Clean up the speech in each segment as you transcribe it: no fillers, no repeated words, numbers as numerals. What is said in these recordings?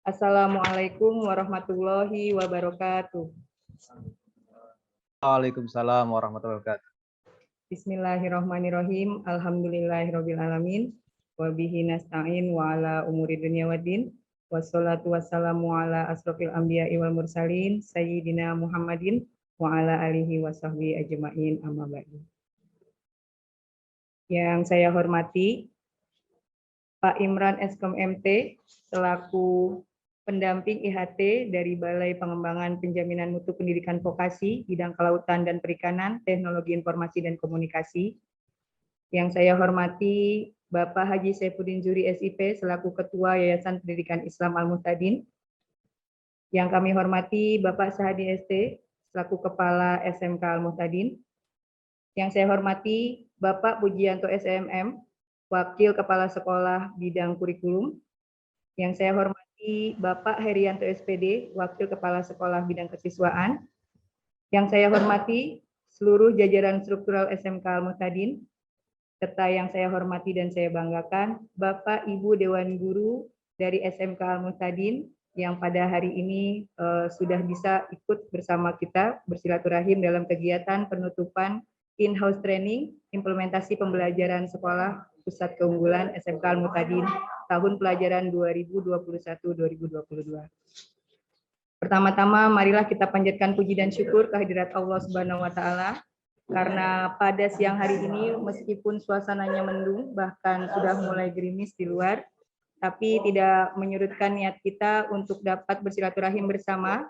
Assalamualaikum warahmatullahi wabarakatuh. Waalaikumsalam warahmatullahi wabarakatuh. Bismillahirrahmanirrahim. Alhamdulillahirabbil alamin. Wa bihi nasta'in wa ala umuri dunya waddin. Wassalatu wassalamu ala asrofil anbiya'i wal mursalin sayyidina Muhammadin wa ala alihi wa sahbihi ajma'in, amma ba'du. Yang saya hormati Pak Imran Eskom MT selaku pendamping IHT dari Balai Pengembangan Penjaminan Mutu Pendidikan Vokasi Bidang Kelautan dan Perikanan, Teknologi Informasi dan Komunikasi. Yang saya hormati Bapak Haji Saifuddin Juri SIP selaku Ketua Yayasan Pendidikan Islam Al-Muhtadin. Yang kami hormati Bapak Sahadi ST selaku Kepala SMK Al-Muhtadin. Yang saya hormati Bapak Pujianto SMM, Wakil Kepala Sekolah Bidang Kurikulum. Yang saya hormati Bapak Herianto SPD, Wakil Kepala Sekolah Bidang Kesiswaan. Yang saya hormati seluruh jajaran struktural SMK Al-Muhtadin, serta yang saya hormati dan saya banggakan Bapak Ibu Dewan Guru dari SMK Al-Muhtadin yang pada hari ini sudah bisa ikut bersama kita bersilaturahim dalam kegiatan penutupan in-house training implementasi pembelajaran sekolah Pusat Keunggulan SMK Al-Muhtadin tahun pelajaran 2021-2022. Pertama-tama marilah kita panjatkan puji dan syukur kehadirat Allah Subhanahu wa taala karena pada siang hari ini meskipun suasananya mendung bahkan sudah mulai gerimis di luar, tapi tidak menyurutkan niat kita untuk dapat bersilaturahim bersama,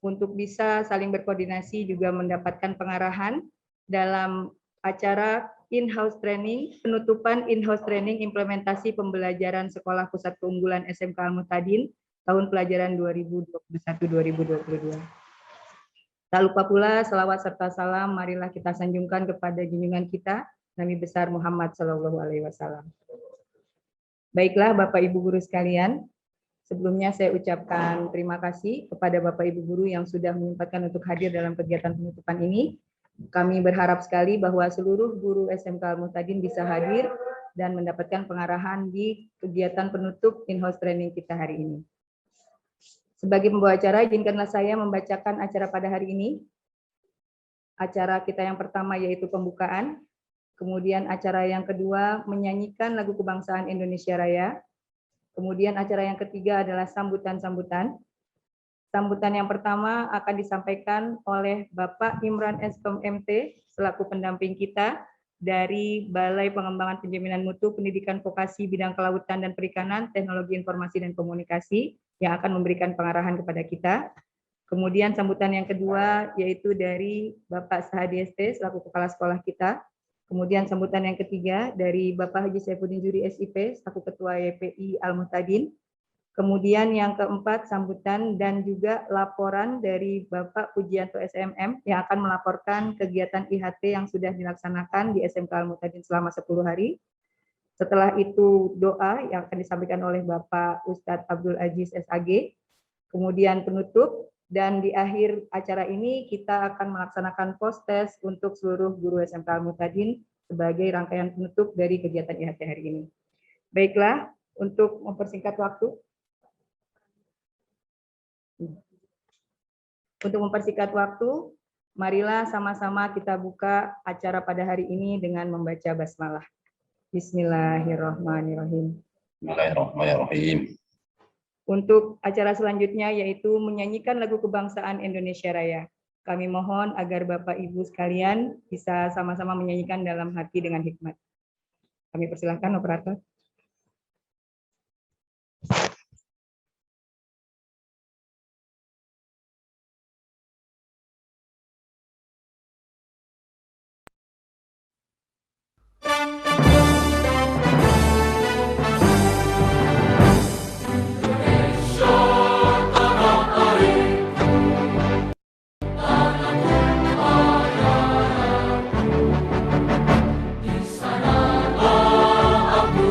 untuk bisa saling berkoordinasi juga mendapatkan pengarahan dalam acara in-house training, penutupan in-house training implementasi pembelajaran Sekolah Pusat Keunggulan SMK Al-Muhtadin tahun pelajaran 2021-2022. Tak lupa pula salawat serta salam marilah kita sanjungkan kepada junjungan kita Nabi besar Muhammad SAW. Baiklah Bapak Ibu guru sekalian, sebelumnya saya ucapkan terima kasih kepada Bapak Ibu guru yang sudah menyempatkan untuk hadir dalam kegiatan penutupan ini. Kami berharap sekali bahwa seluruh guru SMK Al-Muhtadin bisa hadir dan mendapatkan pengarahan di kegiatan penutup in-house training kita hari ini. Sebagai pembawa acara, izinkanlah saya membacakan acara pada hari ini. Acara kita yang pertama yaitu pembukaan, kemudian acara yang kedua menyanyikan lagu kebangsaan Indonesia Raya, kemudian acara yang ketiga adalah sambutan-sambutan. Sambutan yang pertama akan disampaikan oleh Bapak Imran Eskom MT selaku pendamping kita dari Balai Pengembangan Penjaminan Mutu Pendidikan Vokasi Bidang Kelautan dan Perikanan, Teknologi Informasi dan Komunikasi yang akan memberikan pengarahan kepada kita. Kemudian sambutan yang kedua yaitu dari Bapak Sahadi ST selaku kepala sekolah kita. Kemudian sambutan yang ketiga dari Bapak Haji Saifuddin Juri SIP selaku ketua YPI Al-Muhtadin. Kemudian yang keempat, sambutan dan juga laporan dari Bapak Pujianto SMM yang akan melaporkan kegiatan IHT yang sudah dilaksanakan di SMK Al-Muhtadin selama 10 hari. Setelah itu doa yang akan disampaikan oleh Bapak Ustadz Abdul Aziz SAG. Kemudian penutup dan di akhir acara ini kita akan melaksanakan post test untuk seluruh guru SMK Al-Muhtadin sebagai rangkaian penutup dari kegiatan IHT hari ini. Baiklah, untuk mempersingkat waktu, marilah sama-sama kita buka acara pada hari ini dengan membaca basmalah. Bismillahirrahmanirrahim. Bismillahirrahmanirrahim. Untuk acara selanjutnya yaitu menyanyikan lagu kebangsaan Indonesia Raya. Kami mohon agar Bapak Ibu sekalian bisa sama-sama menyanyikan dalam hati dengan hikmat. Kami persilahkan operator. Di sana aku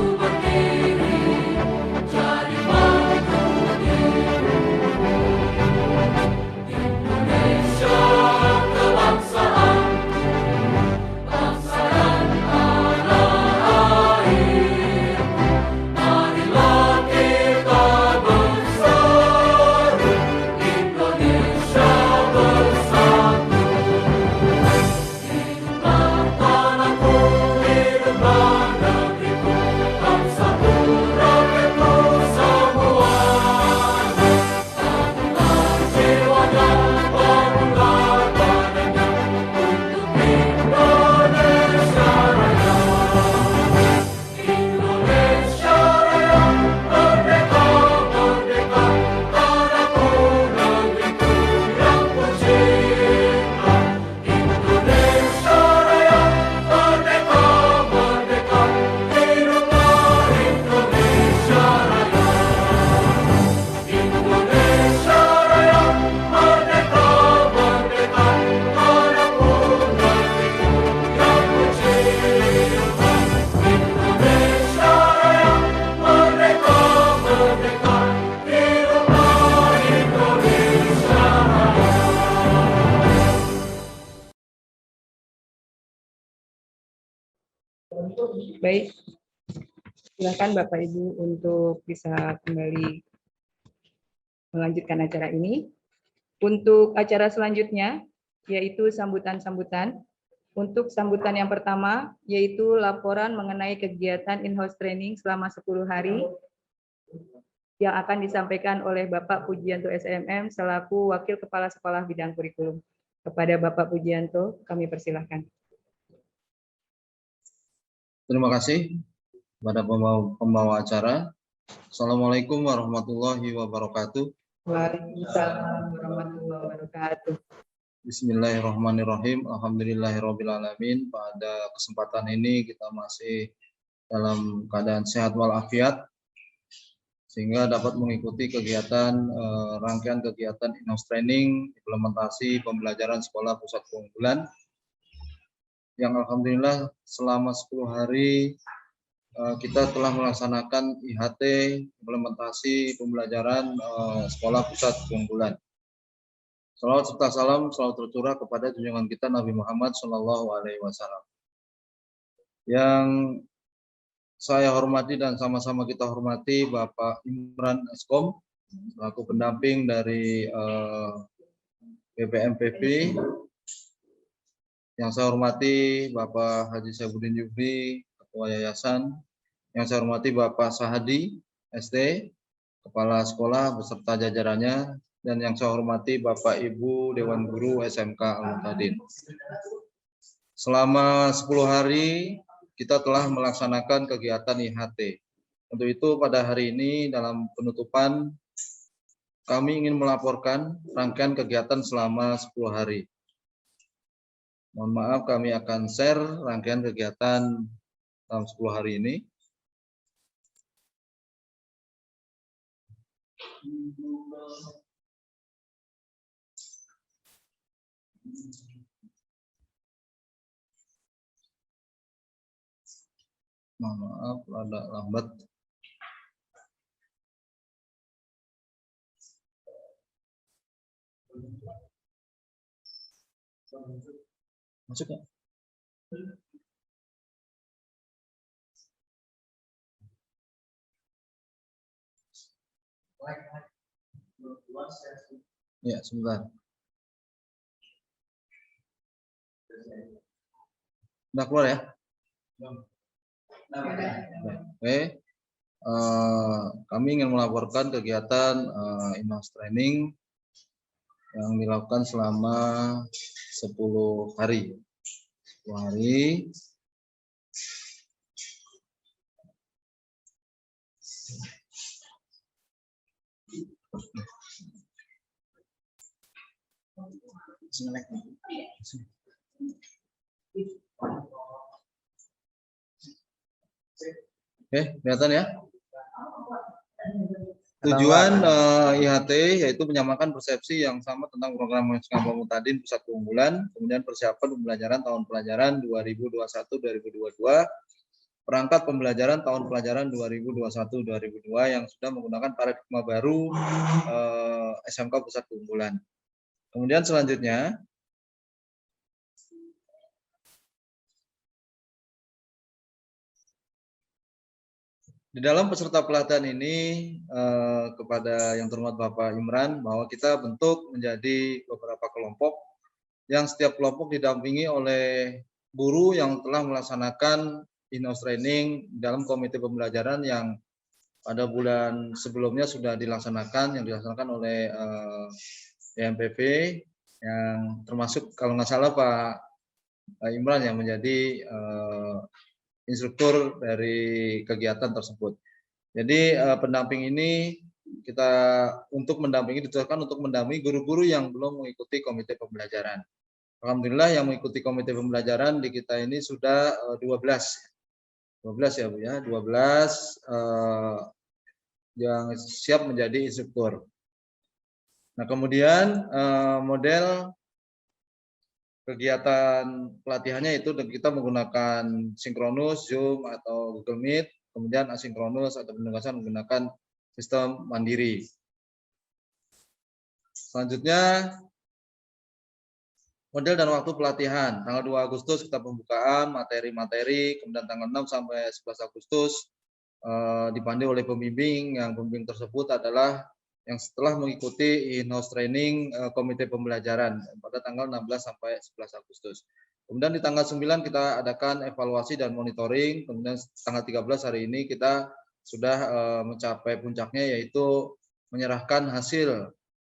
Baik, silakan Bapak Ibu untuk bisa kembali melanjutkan acara ini. Untuk acara selanjutnya, yaitu sambutan-sambutan. Untuk sambutan yang pertama, yaitu laporan mengenai kegiatan in-house training selama 10 hari yang akan disampaikan oleh Bapak Pujianto SMM selaku Wakil Kepala Sekolah Bidang Kurikulum. Kepada Bapak Pujianto, kami persilahkan. Terima kasih kepada pembawa acara. Assalamualaikum warahmatullahi wabarakatuh. Waalaikumsalam warahmatullahi wabarakatuh. Bismillahirrahmanirrahim. Alhamdulillahirrabbilalamin. Pada kesempatan ini kita masih dalam keadaan sehat walafiat sehingga dapat mengikuti kegiatan rangkaian kegiatan in-house training implementasi pembelajaran sekolah pusat keunggulan yang alhamdulillah selama 10 hari kita telah melaksanakan IHT implementasi pembelajaran sekolah pusat keunggulan. Salawat serta salam selalu tercurah kepada junjungan kita Nabi Muhammad SAW. Yang saya hormati dan sama-sama kita hormati Bapak Imran Eskom selaku pendamping dari BPMPP. Yang saya hormati Bapak Haji Saifuddin Jufri, Ketua Yayasan. Yang saya hormati Bapak Sahadi, ST, Kepala Sekolah beserta jajarannya. Dan yang saya hormati Bapak Ibu Dewan Guru SMK Al-Muhtadin. Selama 10 hari kita telah melaksanakan kegiatan IHT. Untuk itu pada hari ini dalam penutupan kami ingin melaporkan rangkaian kegiatan selama 10 hari. Mohon maaf kami akan share rangkaian kegiatan dalam 10 hari ini. Mohon maaf, ada lambat. Masuk ya? Ya, sebentar. Udah keluar ya? Oke. Kami ingin melaporkan kegiatan in-house training yang dilakukan selama 10 hari. 10 hari. Oke, kelihatan ya? Tujuan IHT yaitu menyamakan persepsi yang sama tentang program Sekolah Muhtadin Pusat Keunggulan, kemudian persiapan pembelajaran tahun pelajaran 2021-2022, perangkat pembelajaran tahun pelajaran 2021-2022 yang sudah menggunakan paradigma baru SMK Pusat Keunggulan. Kemudian selanjutnya, di dalam peserta pelatihan ini kepada yang terhormat Bapak Imran bahwa kita bentuk menjadi beberapa kelompok yang setiap kelompok didampingi oleh guru yang telah melaksanakan in-house training dalam komite pembelajaran yang pada bulan sebelumnya sudah dilaksanakan, yang dilaksanakan oleh BMPP yang termasuk kalau nggak salah Pak Imran yang menjadi instruktur dari kegiatan tersebut. Jadi pendamping ini kita untuk mendampingi ditujukan untuk mendampingi guru-guru yang belum mengikuti komite pembelajaran. Alhamdulillah yang mengikuti komite pembelajaran di kita ini sudah 12 ya Bu ya, 12 yang siap menjadi instruktur. Nah kemudian model kegiatan pelatihannya itu kita menggunakan sinkronus, Zoom atau Google Meet, kemudian asinkronus atau penugasan menggunakan sistem mandiri. Selanjutnya Model dan waktu pelatihan, tanggal 2 Agustus kita pembukaan materi-materi, kemudian tanggal 6 sampai 11 Agustus dipandu oleh pembimbing, yang pembimbing tersebut adalah yang setelah mengikuti in-house training komite pembelajaran pada tanggal 16 sampai 11 Agustus. Kemudian di tanggal 9 kita adakan evaluasi dan monitoring, kemudian tanggal 13 hari ini kita sudah mencapai puncaknya, yaitu menyerahkan hasil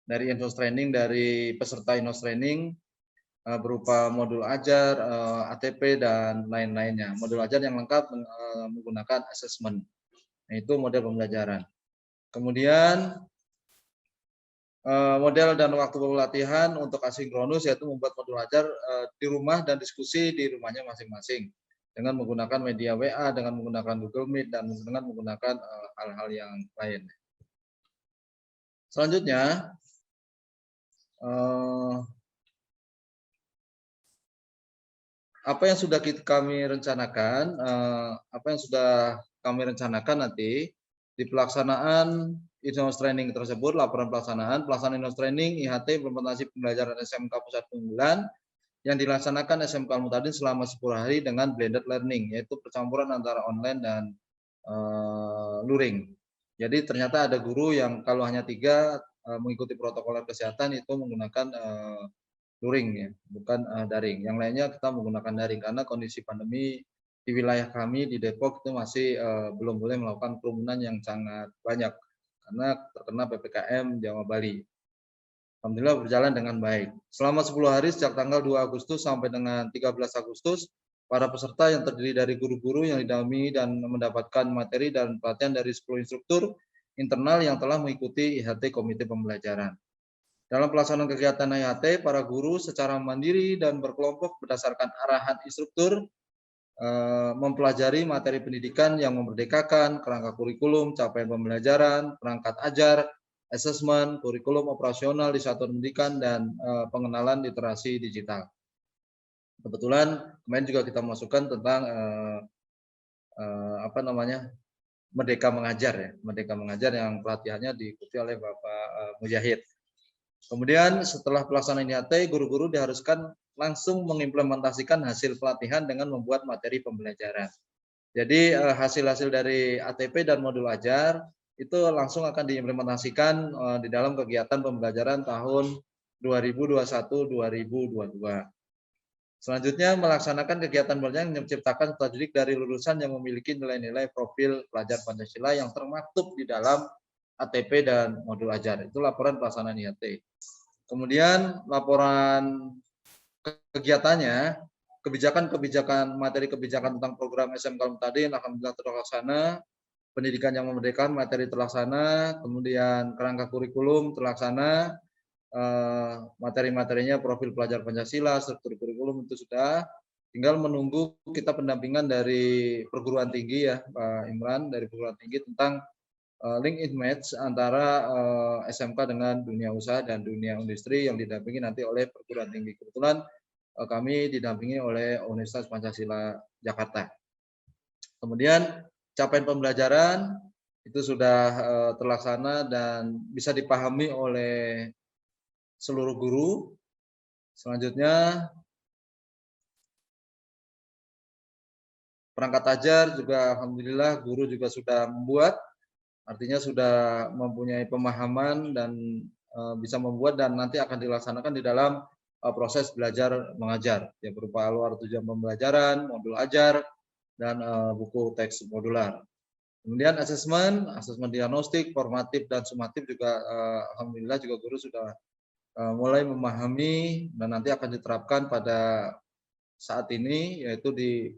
dari in-house training dari peserta in-house training berupa modul ajar, ATP, dan lain-lainnya. Modul ajar yang lengkap menggunakan assessment, yaitu model pembelajaran. Kemudian model dan waktu pelatihan untuk asinkronus, yaitu membuat modul ajar di rumah dan diskusi di rumahnya masing-masing dengan menggunakan media WA, dengan menggunakan Google Meet, dan dengan menggunakan hal-hal yang lain. Selanjutnya, apa yang sudah kami rencanakan, nanti di pelaksanaan in-house training tersebut, laporan pelaksanaan in-house training IHT implementasi pembelajaran SMK Pusat Unggulan yang dilaksanakan SMK Al-Muhtadin selama 10 hari dengan blended learning, yaitu percampuran antara online dan luring. Jadi ternyata ada guru yang kalau hanya 3 mengikuti protokol kesehatan itu menggunakan luring, ya, bukan daring. Yang lainnya kita menggunakan daring karena kondisi pandemi di wilayah kami di Depok itu masih belum boleh melakukan kerumunan yang sangat banyak karena terkena PPKM Jawa Bali. Alhamdulillah berjalan dengan baik. Selama 10 hari sejak tanggal 2 Agustus sampai dengan 13 Agustus, para peserta yang terdiri dari guru-guru yang didampingi dan mendapatkan materi dan pelatihan dari 10 instruktur internal yang telah mengikuti IHT Komite Pembelajaran. Dalam pelaksanaan kegiatan IHT, para guru secara mandiri dan berkelompok berdasarkan arahan instruktur mempelajari materi pendidikan yang memerdekakan, kerangka kurikulum, capaian pembelajaran, perangkat ajar, asesmen, kurikulum operasional di satuan pendidikan, dan pengenalan literasi digital. Kebetulan kemarin juga kita masukkan tentang Merdeka Mengajar, ya, Merdeka Mengajar yang pelatihannya diikuti oleh Bapak Mujahid. Kemudian setelah pelaksanaan IHT, guru-guru diharuskan langsung mengimplementasikan hasil pelatihan dengan membuat materi pembelajaran. Jadi hasil-hasil dari ATP dan modul ajar itu langsung akan diimplementasikan di dalam kegiatan pembelajaran tahun 2021-2022. Selanjutnya melaksanakan kegiatan belajar yang menciptakan peserta didik dari lulusan yang memiliki nilai-nilai profil pelajar Pancasila yang termaktub di dalam ATP dan modul ajar. Itu laporan pelaksanaan IHT. Kemudian laporan kegiatannya, materi kebijakan tentang program SMK Al-Muhtadin alhamdulillah terlaksana, pendidikan yang memerdekakan materi terlaksana, kemudian kerangka kurikulum terlaksana, materi-materinya profil pelajar Pancasila, struktur kurikulum itu sudah, tinggal menunggu kita pendampingan dari perguruan tinggi, ya Pak Imran, dari perguruan tinggi tentang link and match antara SMK dengan dunia usaha dan dunia industri yang didampingi nanti oleh perguruan tinggi. Kebetulan kami didampingi oleh Universitas Pancasila Jakarta. Kemudian capaian pembelajaran itu sudah terlaksana dan bisa dipahami oleh seluruh guru. Selanjutnya perangkat ajar juga alhamdulillah guru juga sudah membuat, artinya sudah mempunyai pemahaman dan bisa membuat dan nanti akan dilaksanakan di dalam proses belajar mengajar, ya berupa alur tujuan pembelajaran, modul ajar, dan buku teks modular. Kemudian asesmen diagnostik, formatif, dan sumatif juga alhamdulillah juga guru sudah mulai memahami dan nanti akan diterapkan pada saat ini, yaitu di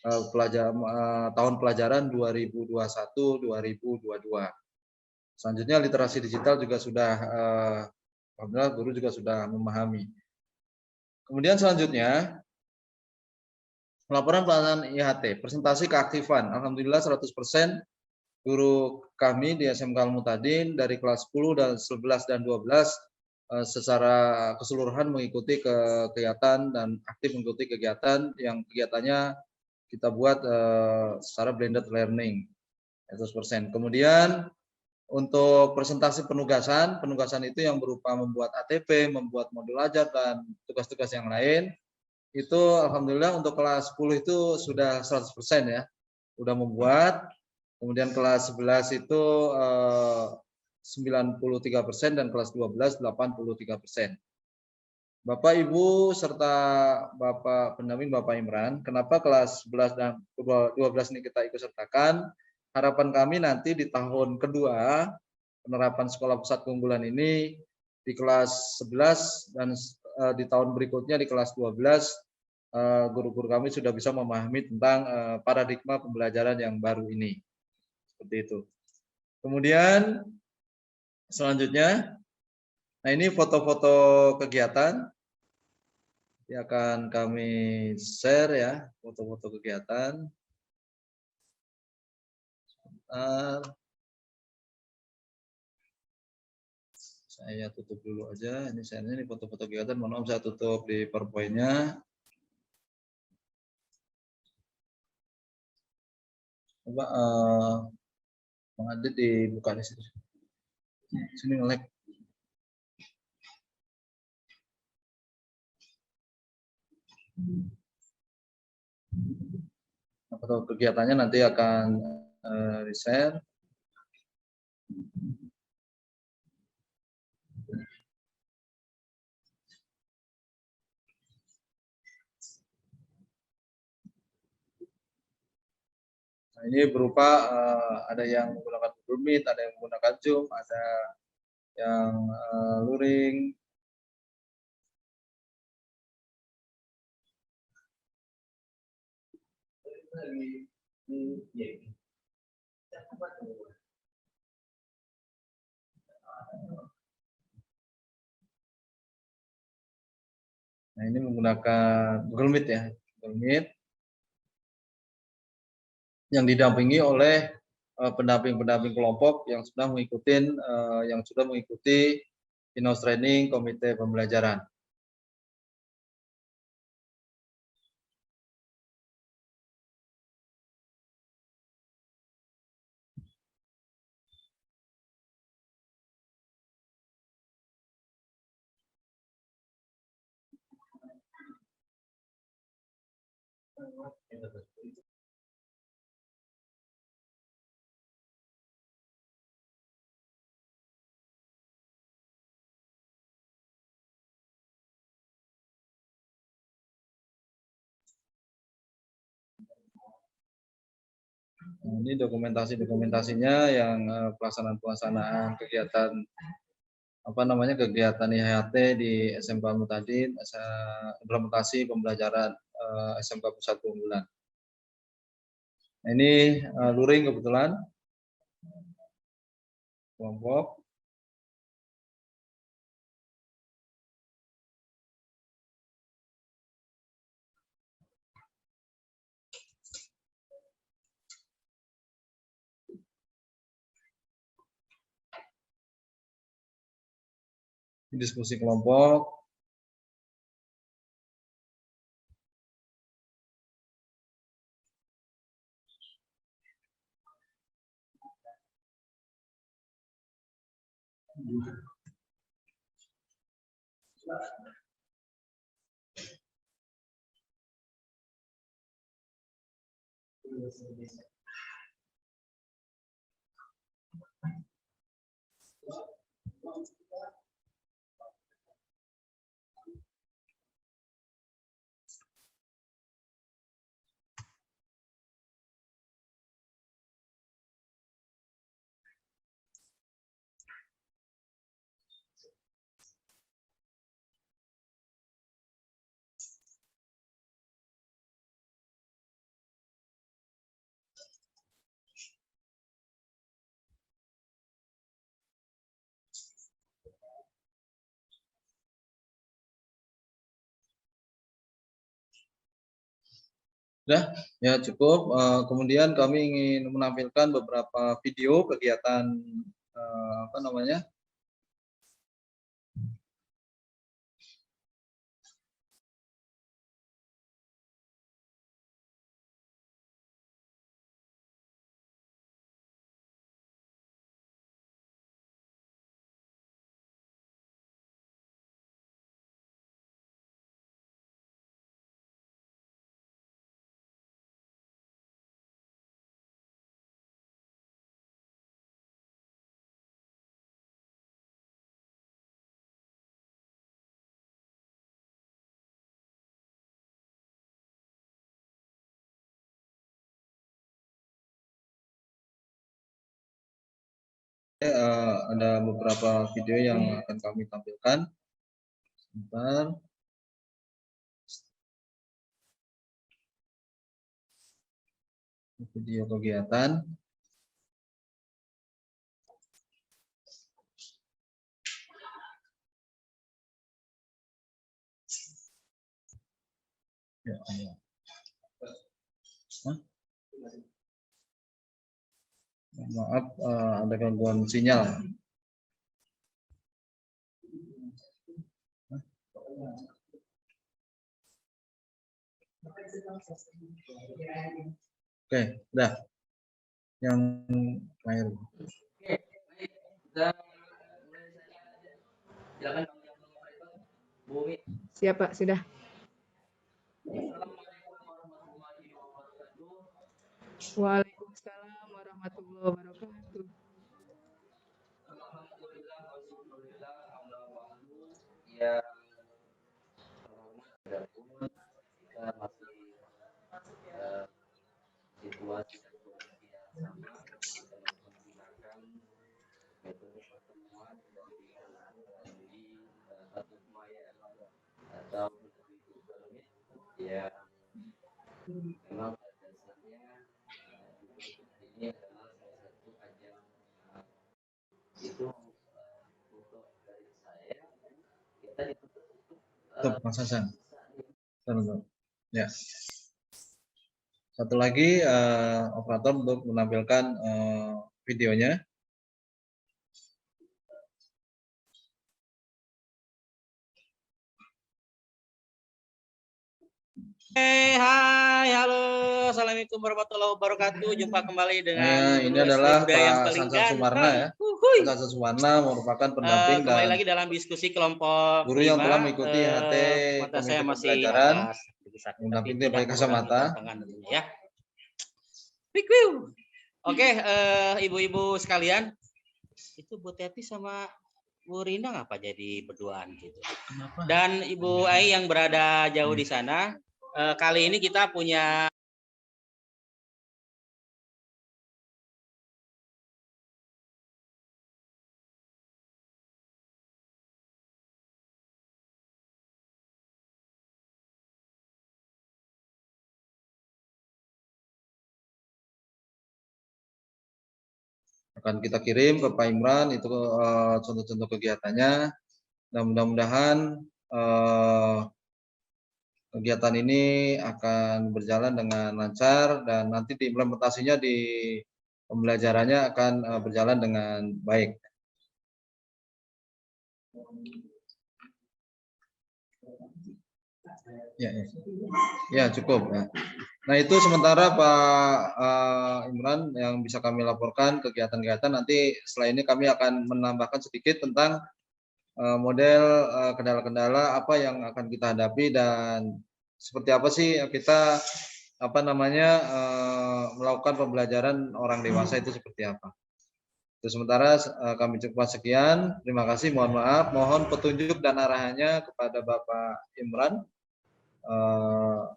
tahun pelajaran 2021-2022. Selanjutnya literasi digital juga sudah alhamdulillah guru juga sudah memahami. Kemudian selanjutnya laporan pelaksanaan IHT, presentasi keaktifan. Alhamdulillah 100% guru kami di SMK Al-Muhtadin dari kelas 10 dan 11 dan 12 secara keseluruhan mengikuti kegiatan dan aktif mengikuti kegiatan yang kegiatannya kita buat secara blended learning 100%. Kemudian Untuk presentasi penugasan itu yang berupa membuat ATP, membuat modul ajar, dan tugas-tugas yang lain, itu alhamdulillah untuk kelas 10 itu sudah 100% ya, sudah membuat. Kemudian kelas 11 itu 93% dan kelas 12 83%. Bapak Ibu serta Bapak pendamping Bapak Imran, kenapa kelas 11 dan 12 ini kita ikut sertakan? Harapan kami nanti di tahun kedua penerapan sekolah pusat keunggulan ini di kelas 11 dan di tahun berikutnya di kelas 12 guru-guru kami sudah bisa memahami tentang paradigma pembelajaran yang baru ini. Seperti itu. Kemudian selanjutnya, nah ini foto-foto kegiatan yang akan kami share ya, foto-foto kegiatan. Saya tutup dulu aja. Ini share-nya, ini foto-foto kegiatan. Mohon maaf saya tutup di PowerPoint-nya. Coba Bang Adit dibuka di situ. Sini nge-lag. Foto kegiatannya nanti akan di-share. Nah, ini berupa ada yang menggunakan Google Meet, ada yang menggunakan Zoom, ada yang luring. Nah, ini menggunakan Google Meet ya, Google Meet yang didampingi oleh pendamping-pendamping kelompok yang sudah mengikuti in-house training komite pembelajaran. Nah, ini dokumentasinya yang pelaksanaan kegiatan kegiatan IHT di SMK Mutadin, implementasi pembelajaran SMK Pusat Keunggulan. Nah, ini luring kebetulan kelompok. Diskusi kelompok. Sudah, ya cukup. Kemudian kami ingin menampilkan beberapa video kegiatan ada beberapa video yang akan kami tampilkan. Sebentar. Video kegiatan. Ya, ya. Maaf, ada gangguan sinyal. Oke, dah. Yang terakhir. Siap Pak, sudah. Waalaikumsalam warahmatullahi wabarakatuh. Ya, kita masih situasi yang sama, kita menggunakan metode pertemuan dari satu maya atau Google Meet yang memang dasarnya ini adalah salah satu ajang itu untuk dari saya kita dituntut Tuh, Mas Hasan. Ya. Satu lagi operator untuk menampilkan videonya. Hai, halo, assalamualaikum warahmatullahi wabarakatuh. Jumpa kembali dengan Ini guru adalah SD yang Pak paling Sansan Sumarna ya. ganteng. Sansan Sumarna merupakan pendamping Kembali dan lagi dalam diskusi kelompok guru yang 5. telah mengikuti HT Mata saya Komite masih Pembelajaran, agak sedikit sakit, tapi mendampingi tidak pakai menggunakan kacamata. tangan tentunya ya. Wikiu. Oke, ibu-ibu sekalian, itu Bu Teti sama Bu Rina ngapa jadi berduaan gitu? Kenapa? Dan Ibu Ai yang berada jauh di sana, kali ini kita punya Akan kita kirim ke Pak Imran itu contoh-contoh kegiatannya, dan mudah-mudahan kegiatan ini akan berjalan dengan lancar dan nanti diimplementasinya di pembelajarannya akan berjalan dengan baik. Ya cukup. Ya. Nah itu sementara Pak Imran yang bisa kami laporkan kegiatan-kegiatan. Nanti setelah ini kami akan menambahkan sedikit tentang model kendala-kendala apa yang akan kita hadapi dan seperti apa sih kita melakukan pembelajaran orang dewasa itu seperti apa. Itu sementara kami cukupkan sekian. Terima kasih. Mohon maaf. Mohon petunjuk dan arahannya kepada Bapak Imran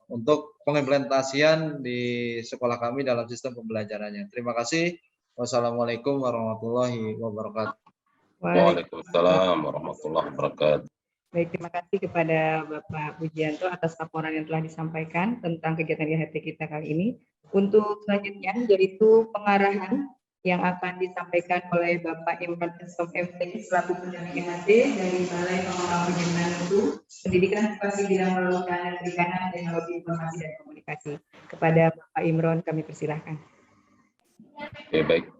untuk pengimplementasian di sekolah kami dalam sistem pembelajarannya. Terima kasih. Wassalamualaikum warahmatullahi wabarakatuh. Waalaikumsalam warahmatullahi wabarakatuh. Baik, terima kasih kepada Bapak Pujianto atas laporan yang telah disampaikan tentang kegiatan IHT kita kali ini. Untuk selanjutnya yaitu pengarahan yang akan disampaikan oleh Bapak Imran SMT selaku pendamping IHT dari Balai Pengembangan Pendidikan Mutu, Pendidikan Vokasi Bidang Kelautan dan Perikanan, Teknologi Informasi dan Komunikasi. Kepada Bapak Imran kami persilahkan. Oke, baik.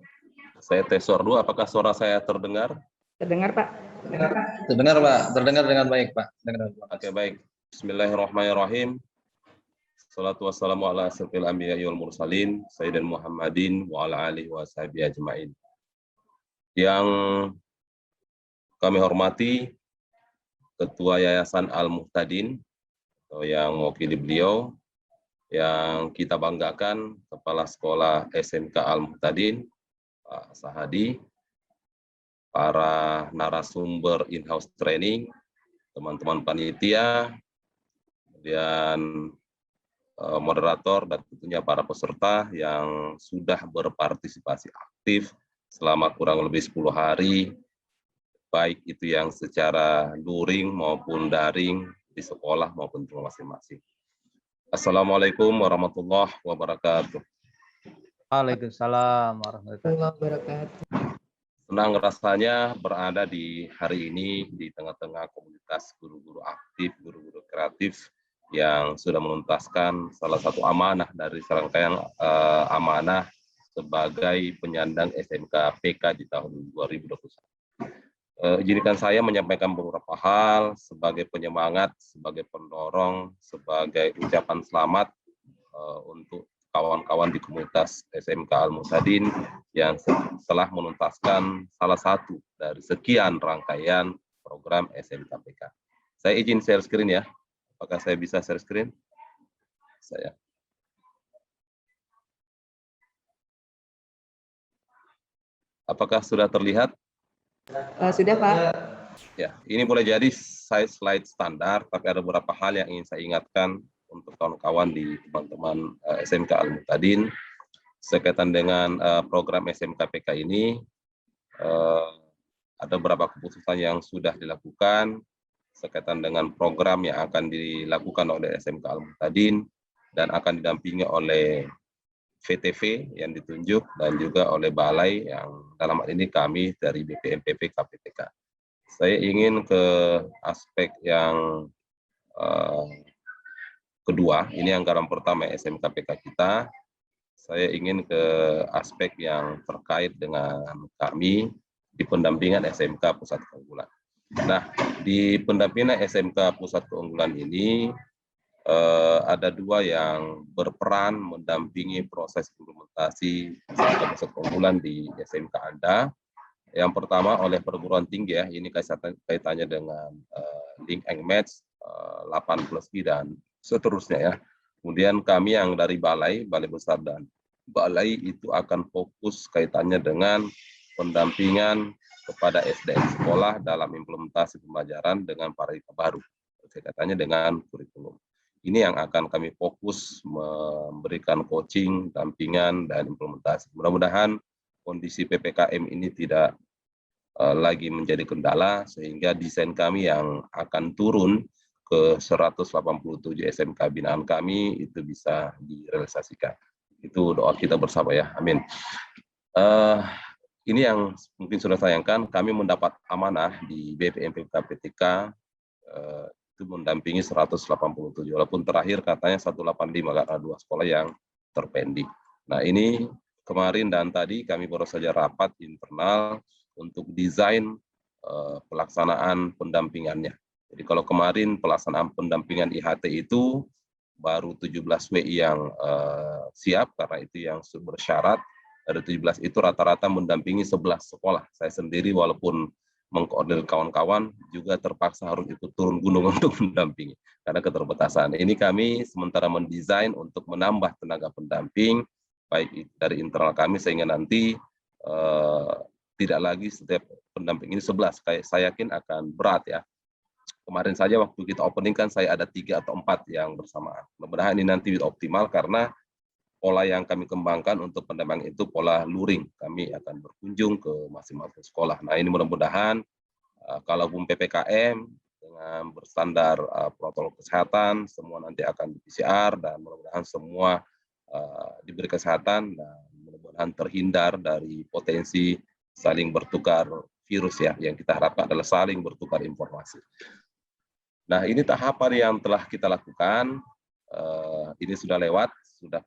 Saya tes suara dulu, apakah suara saya terdengar? Terdengar Pak? Terdengar Pak, terdengar dengan baik Pak. Oke, baik. Bismillahirrahmanirrahim. Salatu wassalamu ala asyrofil anbiya'i wal mursalin, Sayyidina Muhammadin wa ala alihi wa sahbihi ajma'in. Yang kami hormati Ketua Yayasan Al-Muhtadin, atau yang mewakili beliau, yang kita banggakan Kepala Sekolah SMK Al-Muhtadin, Pak Sahadi, para narasumber in-house training, teman-teman panitia, kemudian moderator, dan tentunya para peserta yang sudah berpartisipasi aktif selama kurang lebih 10 hari, baik itu yang secara luring maupun daring di sekolah maupun di rumah masing-masing. Assalamualaikum warahmatullahi wabarakatuh. Waalaikumsalam warahmatullahi wabarakatuh. Senang rasanya berada di hari ini di tengah-tengah komunitas guru-guru aktif, guru-guru kreatif yang sudah menuntaskan salah satu amanah dari serangkaian amanah sebagai penyandang SMK PK di tahun 2021. Izinkan saya menyampaikan beberapa hal sebagai penyemangat, sebagai pendorong, sebagai ucapan selamat untuk kawan-kawan di komunitas SMK Al-Muhtadin yang telah menuntaskan salah satu dari sekian rangkaian program SMK PK. Saya izin share screen ya. Apakah saya bisa share screen? Saya. Apakah sudah terlihat? Sudah, Pak. Ya, ini boleh jadi slide standar, tapi ada beberapa hal yang ingin saya ingatkan untuk kawan-kawan di teman-teman SMK Al-Muhtadin sekaitan dengan program SMK PK ini. Ada beberapa keputusan yang sudah dilakukan sekaitan dengan program yang akan dilakukan oleh SMK Al-Muhtadin dan akan didampingi oleh VTV yang ditunjuk dan juga oleh balai yang dalam hal ini kami dari BPMPP KPTK. Saya ingin ke aspek yang kedua, ini anggaran pertama SMK PK kita. Saya ingin ke aspek yang terkait dengan kami di pendampingan SMK Pusat Keunggulan. Nah, di pendampingan SMK Pusat Keunggulan ini ada dua yang berperan mendampingi proses implementasi SMK Pusat Keunggulan di SMK Anda. Yang pertama oleh perguruan tinggi ya, ini kaitannya dengan link and match, 8+I dan seterusnya ya. Kemudian kami yang dari balai besar dan balai itu akan fokus kaitannya dengan pendampingan kepada SDM sekolah dalam implementasi pembelajaran dengan paradigma baru, kaitannya dengan kurikulum. Ini yang akan kami fokus memberikan coaching, dampingan, dan implementasi. Mudah-mudahan kondisi PPKM ini tidak lagi menjadi kendala, sehingga desain kami yang akan turun ke 187 SMK binaan kami itu bisa direalisasikan. Itu doa kita bersama ya, amin. Ini yang mungkin sudah sayangkan, kami mendapat amanah di BPMP KPTK itu mendampingi 187, walaupun terakhir katanya 185 karena 2 sekolah yang terpending. Nah ini kemarin dan tadi kami baru saja rapat internal untuk desain pelaksanaan pendampingannya. Jadi kalau kemarin pelaksanaan pendampingan IHT itu baru 17 WI yang siap karena itu yang bersyarat. Dari 17 itu rata-rata mendampingi 11 sekolah. Saya sendiri walaupun mengkoordinir kawan-kawan juga terpaksa harus ikut turun gunung untuk mendampingi karena keterbatasan. Ini kami sementara mendesain untuk menambah tenaga pendamping baik dari internal kami sehingga nanti tidak lagi setiap pendamping ini 11. Saya yakin akan berat ya. Kemarin saja waktu kita opening kan saya ada 3 atau 4 yang bersamaan. Mudah-mudahan ini nanti optimal karena pola yang kami kembangkan untuk pendampingan itu pola luring. Kami akan berkunjung ke masing-masing sekolah. Nah ini mudah-mudahan kalaupun PPKM dengan berstandar protokol kesehatan, semua nanti akan di PCR dan mudah-mudahan semua diberi kesehatan dan mudah-mudahan terhindar dari potensi saling bertukar virus ya. Yang kita harapkan adalah saling bertukar informasi. Nah ini tahapan yang telah kita lakukan. Ini sudah lewat. Sudah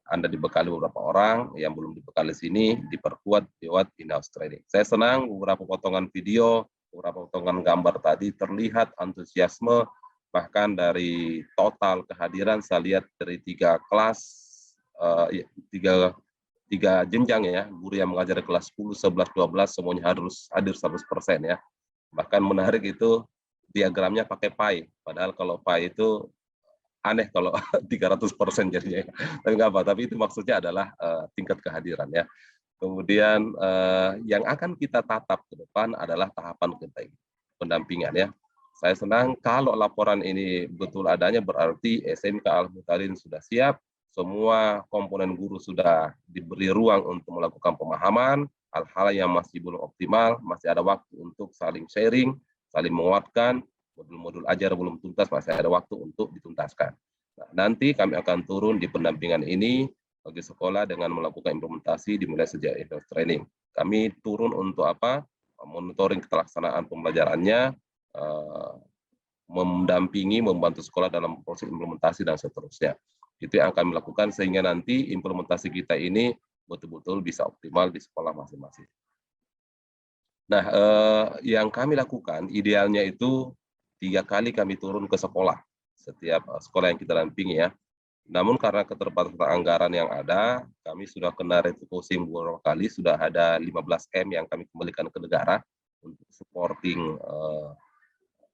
Anda dibekali beberapa orang, yang belum dibekali sini diperkuat lewat in-house training. Saya senang beberapa potongan video, beberapa potongan gambar tadi terlihat antusiasme, bahkan dari total kehadiran saya lihat dari 3 kelas, 3 jenjang ya, guru yang mengajar di kelas 10, 11, 12 semuanya harus hadir 100% ya. Bahkan menarik itu diagramnya pakai pie, padahal kalau pie itu aneh kalau 300% jadinya. Tapi nggak apa, tapi itu maksudnya adalah tingkat kehadiran ya. Kemudian yang akan kita tatap ke depan adalah tahapan pendampingan ya. Saya senang kalau laporan ini betul adanya berarti SMK Al-Muhtadin sudah siap, semua komponen guru sudah diberi ruang untuk melakukan pemahaman, hal-hal yang masih belum optimal, masih ada waktu untuk saling sharing, saling menguatkan, modul-modul ajar belum tuntas, masih ada waktu untuk dituntaskan. Nah, nanti kami akan turun di pendampingan ini bagi sekolah dengan melakukan implementasi dimulai sejak in-house training. Kami turun untuk apa? Monitoring kelaksanaan pembelajarannya, mendampingi, membantu sekolah dalam proses implementasi dan seterusnya. Itu yang kami lakukan sehingga nanti implementasi kita ini betul-betul bisa optimal di sekolah masing-masing. Nah, yang kami lakukan idealnya itu 3 kali kami turun ke sekolah, setiap sekolah yang kita dampingi ya. Namun karena keterbatasan anggaran yang ada, kami sudah kena refocusing beberapa kali, sudah ada 15M yang kami kembalikan ke negara untuk supporting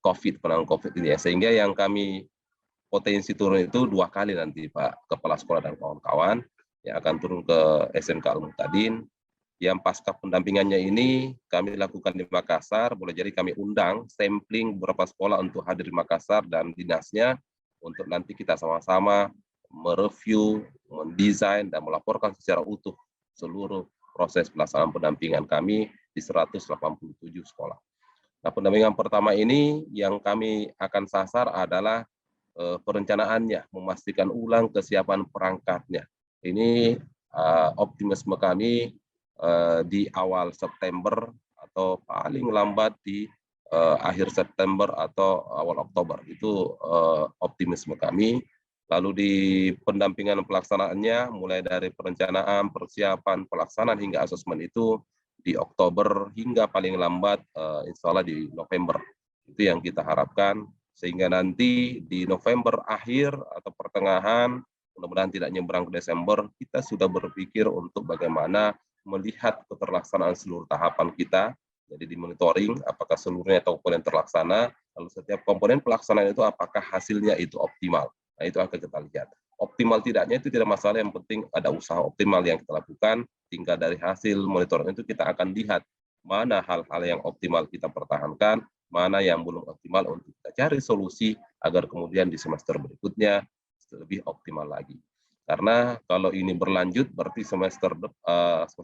COVID, penanganan COVID ini ya. Sehingga yang kami potensi turun itu 2 kali nanti Pak Kepala Sekolah dan kawan-kawan yang akan turun ke SMK Al-Muhtadin. Yang pasca pendampingannya ini kami lakukan di Makassar, boleh jadi kami undang sampling beberapa sekolah untuk hadir di Makassar dan dinasnya untuk nanti kita sama-sama mereview, mendesain, dan melaporkan secara utuh seluruh proses pelaksanaan pendampingan kami di 187 sekolah. Nah, pendampingan pertama ini yang kami akan sasar adalah perencanaannya, memastikan ulang kesiapan perangkatnya. Ini optimisme kami di awal September atau paling lambat di akhir September atau awal Oktober. Itu optimisme kami. Lalu di pendampingan pelaksanaannya, mulai dari perencanaan, persiapan, pelaksanaan hingga asesmen itu di Oktober hingga paling lambat insya Allah di November. Itu yang kita harapkan, sehingga nanti di November akhir atau pertengahan, mudah-mudahan tidak nyebrang ke Desember, kita sudah berpikir untuk bagaimana melihat keterlaksanaan seluruh tahapan kita. Jadi di monitoring apakah seluruhnya komponen terlaksana, lalu setiap komponen pelaksanaan itu apakah hasilnya itu optimal. Nah, itu akan kita lihat. Optimal tidaknya itu tidak masalah, yang penting ada usaha optimal yang kita lakukan, tinggal dari hasil monitoring itu kita akan lihat mana hal-hal yang optimal kita pertahankan, mana yang belum optimal untuk kita cari solusi agar kemudian di semester berikutnya lebih optimal lagi. Karena kalau ini berlanjut berarti semester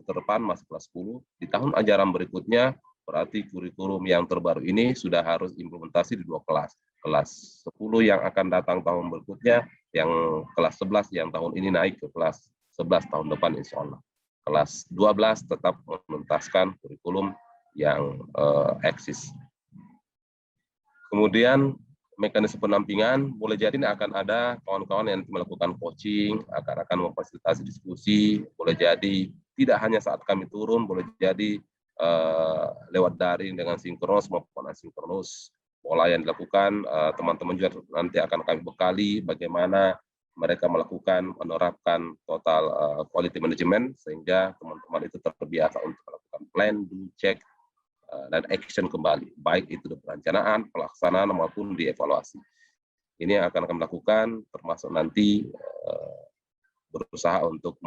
depan masuk kelas 10, di tahun ajaran berikutnya berarti kurikulum yang terbaru ini sudah harus implementasi di 2 kelas. Kelas 10 yang akan datang tahun berikutnya, yang kelas 11 yang tahun ini naik ke kelas 11 tahun depan insya Allah. Kelas 12 tetap menuntaskan kurikulum yang eksis. Kemudian mekanisme pendampingan, boleh jadi akan ada kawan-kawan yang melakukan coaching, akan memfasilitasi diskusi, boleh jadi tidak hanya saat kami turun, boleh jadi lewat daring dengan sinkronus maupun asinkronus. Pola yang dilakukan, teman-teman juga nanti akan kami bekali bagaimana mereka menerapkan total quality management, sehingga teman-teman itu terbiasa untuk melakukan plan, do, check, dan action kembali, baik itu di perencanaan, pelaksanaan, maupun di evaluasi. Ini yang akan kami lakukan, termasuk nanti berusaha untuk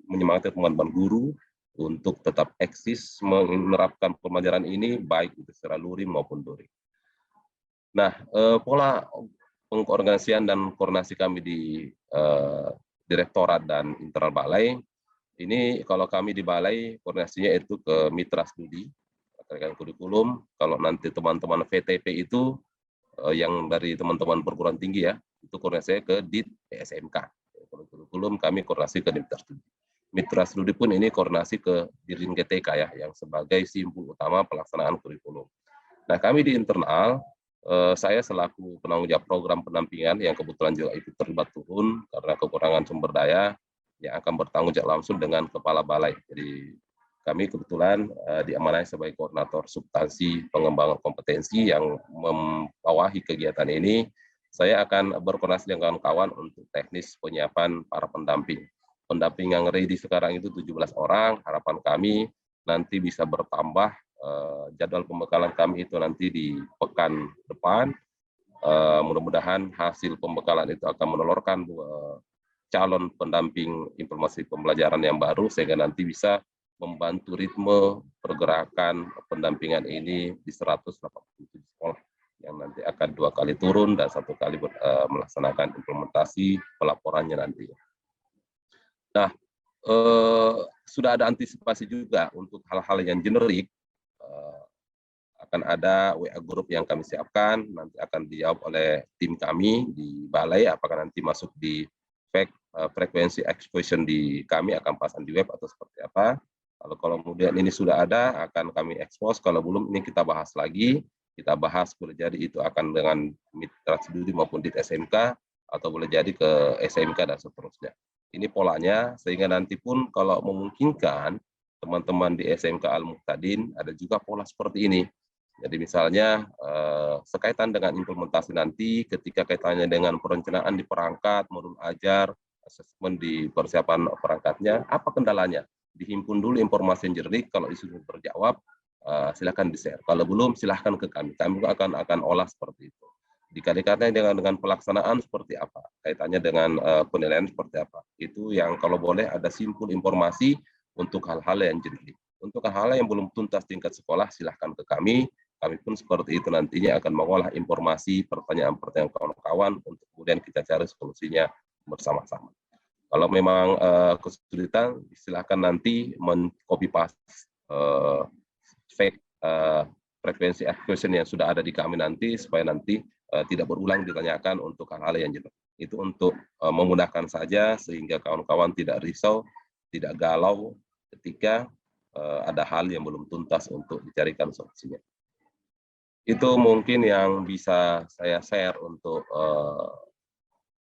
menyemangati teman-teman guru untuk tetap eksis menerapkan pembelajaran ini, baik itu secara luring maupun daring. Nah, pola pengorganisasian dan koordinasi kami di Direktorat dan Internal Balai, ini kalau kami di Balai, koordinasinya itu ke Mitra Studi, terkait kurikulum. Kalau nanti teman-teman VTP itu, yang dari teman-teman perguruan tinggi ya, itu koordinasinya ke DIT PSMK. Kurikulum kami koordinasi ke Mitra Studi. Mitra Studi pun ini koordinasi ke Dirjen GTK ya, yang sebagai simpul utama pelaksanaan kurikulum. Nah, kami di internal, saya selaku penanggung jawab program pendampingan yang kebetulan juga itu terlibat turun karena kekurangan sumber daya, yang akan bertanggung jawab langsung dengan kepala balai. Jadi kami kebetulan diamanai sebagai koordinator substansi pengembangan kompetensi yang membawahi kegiatan ini. Saya akan berkoordinasi dengan kawan-kawan untuk teknis penyiapan para pendamping. Pendamping yang ready sekarang itu 17 orang, harapan kami nanti bisa bertambah. Jadwal pembekalan kami itu nanti di pekan depan. Mudah-mudahan hasil pembekalan itu akan menelurkan calon pendamping informasi pembelajaran yang baru, sehingga nanti bisa membantu ritme pergerakan pendampingan ini di 187 sekolah yang nanti akan 2 kali turun dan 1 kali melaksanakan implementasi pelaporannya nanti. Nah, sudah ada antisipasi juga untuk hal-hal yang generik. Akan ada WA group yang kami siapkan, nanti akan dijawab oleh tim kami di balai, apakah nanti masuk di frekuensi expression di kami akan pasang di web atau seperti apa. Kalau kemudian ini sudah ada, akan kami expose, kalau belum ini kita bahas lagi, kita bahas boleh jadi itu akan dengan mitra studi maupun di SMK, atau boleh jadi ke SMK dan seterusnya. Ini polanya, sehingga nanti pun kalau memungkinkan, teman-teman di SMK Al-Muqtadin ada juga pola seperti ini. Jadi misalnya sekaitan dengan implementasi nanti, ketika kaitannya dengan perencanaan di perangkat, modul ajar, asesmen di persiapan perangkatnya, apa kendalanya? Dihimpun dulu informasi yang jernih, kalau isu terjawab, silakan di-share. Kalau belum, silahkan ke kami. Kami akan olah seperti itu. Dikait-kaitnya dengan pelaksanaan seperti apa, kaitannya dengan penilaian seperti apa. Itu yang kalau boleh ada simpul informasi untuk hal-hal yang jernih. Untuk hal-hal yang belum tuntas tingkat sekolah, silahkan ke kami. Kami pun seperti itu nantinya akan mengolah informasi, pertanyaan-pertanyaan kawan-kawan untuk kemudian kita cari solusinya bersama-sama. Kalau memang kesulitan, silakan nanti men-copy paste frekuensi question yang sudah ada di kami nanti, supaya nanti tidak berulang ditanyakan untuk hal-hal yang jelas. Itu untuk memudahkan saja, sehingga kawan-kawan tidak risau, tidak galau ketika ada hal yang belum tuntas untuk dicarikan solusinya. Itu mungkin yang bisa saya share untuk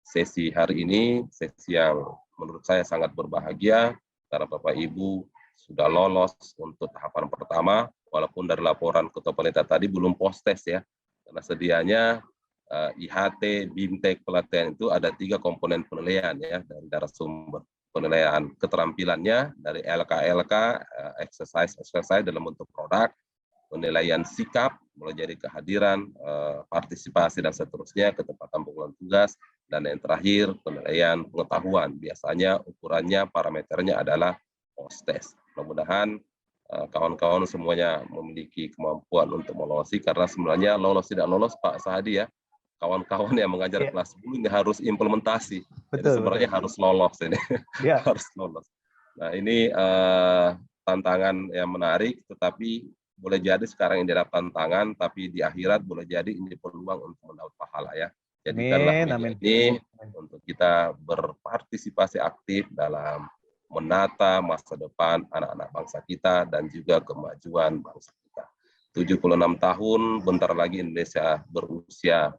sesi hari ini, sesi yang menurut saya sangat berbahagia, karena Bapak Ibu sudah lolos untuk tahapan pertama, walaupun dari laporan Ketua Panitia tadi belum post-test ya, karena sedianya IHT, BIMTEK, pelatihan itu ada 3 komponen penilaian ya, dari sumber penilaian keterampilannya, dari LK, exercise dalam bentuk produk, penilaian sikap, mulai dari kehadiran, partisipasi dan seterusnya, ketepatan pengumpulan tugas, dan yang terakhir penilaian pengetahuan. Biasanya ukurannya, parameternya adalah post-test. Mudah-mudahan kawan-kawan semuanya memiliki kemampuan untuk melolosi, karena sebenarnya lolos tidak lolos Pak Sahadi ya, kawan-kawan yang mengajar kelas 10 ini harus implementasi. Jadi sebenarnya harus lolos ini, harus lolos. Nah ini tantangan yang menarik, tetapi boleh jadi sekarang ini adalah tantangan, tapi di akhirat boleh jadi ini peluang untuk mendapat pahala ya. Jadikanlah ini untuk kita berpartisipasi aktif dalam menata masa depan anak-anak bangsa kita dan juga kemajuan bangsa kita. 76 tahun, bentar lagi Indonesia berusia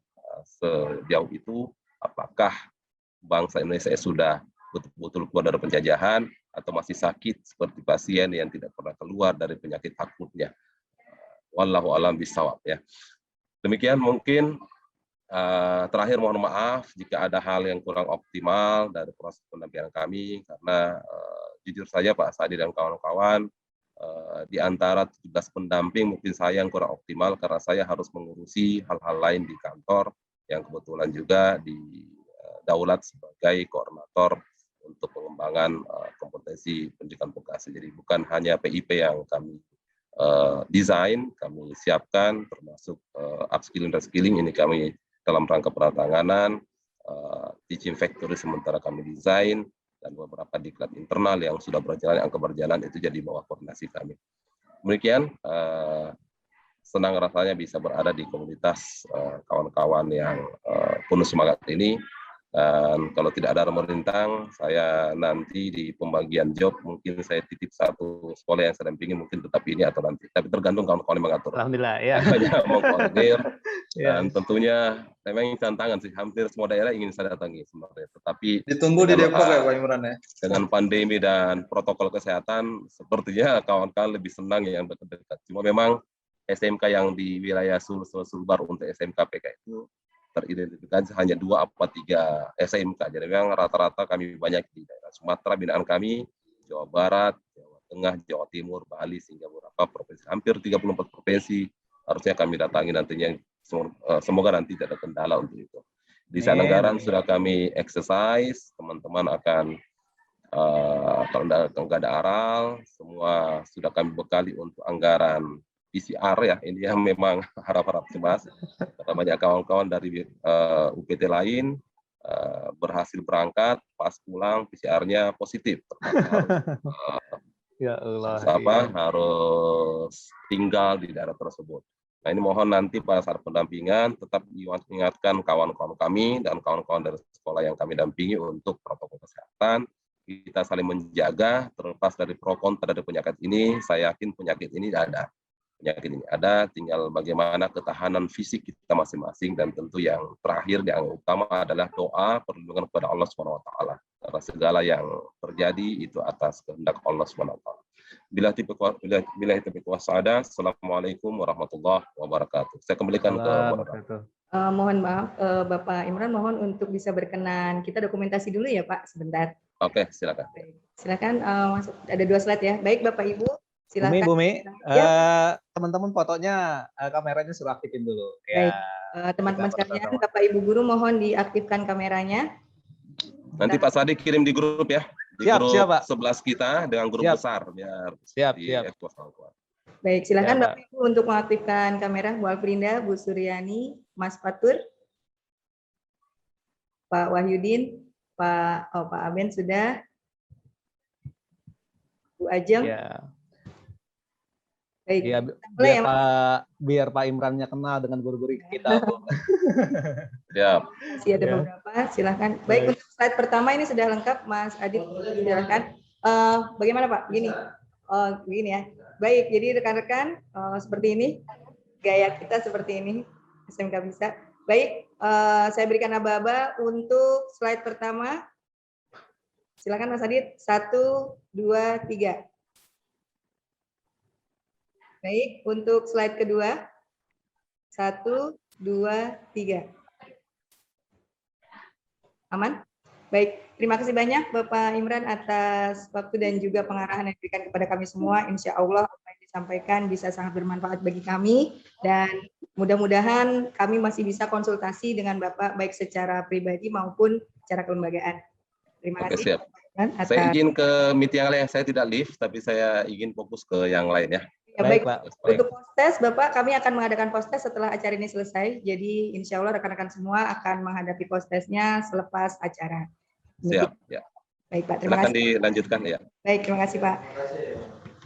sejauh itu, apakah bangsa Indonesia sudah betul-betul keluar dari penjajahan atau masih sakit seperti pasien yang tidak pernah keluar dari penyakit akutnya. Wallahu a'lam bishawab ya. Demikian mungkin terakhir mohon maaf jika ada hal yang kurang optimal dari proses pendampingan kami, karena jujur saja Pak Sadi dan kawan-kawan, di antara 17 pendamping mungkin saya yang kurang optimal karena saya harus mengurusi hal-hal lain di kantor yang kebetulan juga di Daulat sebagai koordinator untuk pengembangan kompetensi pendidikan vokasi. Jadi bukan hanya PIP yang kami desain, kami siapkan, termasuk upskilling dan skilling ini kami dalam rangka penanganan, teaching factory sementara kami desain, dan beberapa diklat internal yang sudah berjalan, yang keberjalan itu jadi bawah koordinasi kami. Demikian, senang rasanya bisa berada di komunitas kawan-kawan yang penuh semangat ini. Dan kalau tidak ada remerintang, saya nanti di pembagian job mungkin saya titip satu sekolah yang saya dampingi, mungkin tetap ini atau nanti. Tapi tergantung kawan-kawan yang mengatur. Alhamdulillah ya. Banyak mengkoordinir dan tentunya memang tantangan sih. Hampir semua daerah ingin saya datangi sebenarnya. Tetapi ditunggu di Depok ya Pak Imran ya. Dengan pandemi dan protokol kesehatan, sepertinya kawan-kawan lebih senang yang dekat-dekat. Cuma memang SMK yang di wilayah Sulbar untuk SMK PK itu teridentifikasi hanya 2 atau 3 SMK. Jadi memang rata-rata kami banyak di daerah Sumatera, binaan kami, Jawa Barat, Jawa Tengah, Jawa Timur, Bali, sehingga beberapa provinsi, hampir 34 provinsi harusnya kami datangi nantinya. Semoga nanti tidak ada kendala untuk itu. Di sana anggaran sudah kami exercise, teman-teman akan kalau nggak ada aral, semua sudah kami bekali untuk anggaran PCR ya, ini yang memang harap-harap cemas. Karena banyak kawan-kawan dari UPT lain berhasil berangkat, pas pulang PCR-nya positif. Ya Allah. Harus tinggal di daerah tersebut. Nah, ini mohon nanti pada saat pendampingan tetap diingatkan kawan-kawan kami dan kawan-kawan dari sekolah yang kami dampingi untuk protokol kesehatan. Kita saling menjaga, terlepas dari pro kontra dari penyakit ini. Saya yakin penyakit ini ada. Penyakit ini ada, tinggal bagaimana ketahanan fisik kita masing-masing, dan tentu yang terakhir yang utama adalah doa perlindungan kepada Allah SWT. Karena segala yang terjadi itu atas kehendak Allah SWT. Bila itu ada. Assalamualaikum warahmatullahi wabarakatuh. Saya kembalikan ke moderator. Mohon maaf, Bapak Imran, mohon untuk bisa berkenan. Kita dokumentasi dulu ya, Pak, sebentar. Oke, silakan. Silakan, masuk. Ada 2 slide ya. Baik, Bapak Ibu, silakan. Bumi, Ya. teman-teman fotonya kameranya suruh aktifin dulu. Baik, teman-teman sekalian, Bapak Ibu guru mohon diaktifkan kameranya. Nanti Pak Sadi kirim di grup ya. Di grup Pak. 11 kita dengan grup besar biar siap. Baik, silakan Bapak Ibu untuk mengaktifkan kamera. Bu Alfrinda, Bu Suryani, Mas Fatur, Pak Wahyudin, Pak Aben sudah, Bu Ajeng. Ya. Baik. Ya, biar Pak Imrannya kenal dengan guru-guru kita, Bu. Ya. Masih ada beberapa, silakan. Baik, untuk slide pertama ini sudah lengkap, Mas Adit, silakan. Bagaimana Pak? Begini ya. Baik, jadi rekan-rekan seperti ini, gaya kita seperti ini, SMK bisa. Baik, saya berikan aba-aba untuk slide pertama. Silakan Mas Adit, 1, 2, 3. Baik, untuk slide kedua, 1, 2, 3. Aman? Baik, terima kasih banyak Bapak Imran atas waktu dan juga pengarahan yang diberikan kepada kami semua. Insya Allah apa yang disampaikan bisa sangat bermanfaat bagi kami, dan mudah-mudahan kami masih bisa konsultasi dengan Bapak baik secara pribadi maupun secara kelembagaan. Terima kasih. Siap. Saya izin ke meeting yang lain. Saya tidak live, tapi saya ingin fokus ke yang lain ya. Ya, baik, Pak. Untuk postes, Bapak, kami akan mengadakan postes setelah acara ini selesai. Jadi, insya Allah rekan-rekan semua akan menghadapi postesnya selepas acara. Siap. Ya. Baik, Pak. Terima kasih. Dilanjutkan ya. Baik, terima kasih, Pak.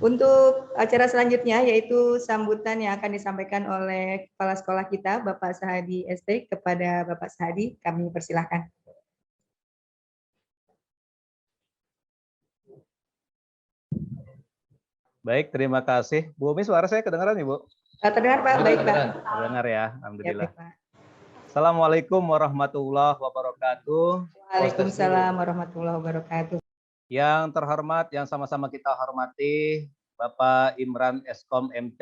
Untuk acara selanjutnya, yaitu sambutan yang akan disampaikan oleh Kepala Sekolah kita, Bapak Sahadi ST, kepada Bapak Sahadi, kami persilahkan. Baik, terima kasih. Bu Umi, suara saya kedengaran nih, Bu? Terdengar, Pak. Baik, Pak. Terdengar ya, alhamdulillah. Ya, Pak. Assalamualaikum warahmatullahi wabarakatuh. Waalaikumsalam warahmatullahi wabarakatuh. Yang terhormat, yang sama-sama kita hormati, Bapak Imran Eskom MT,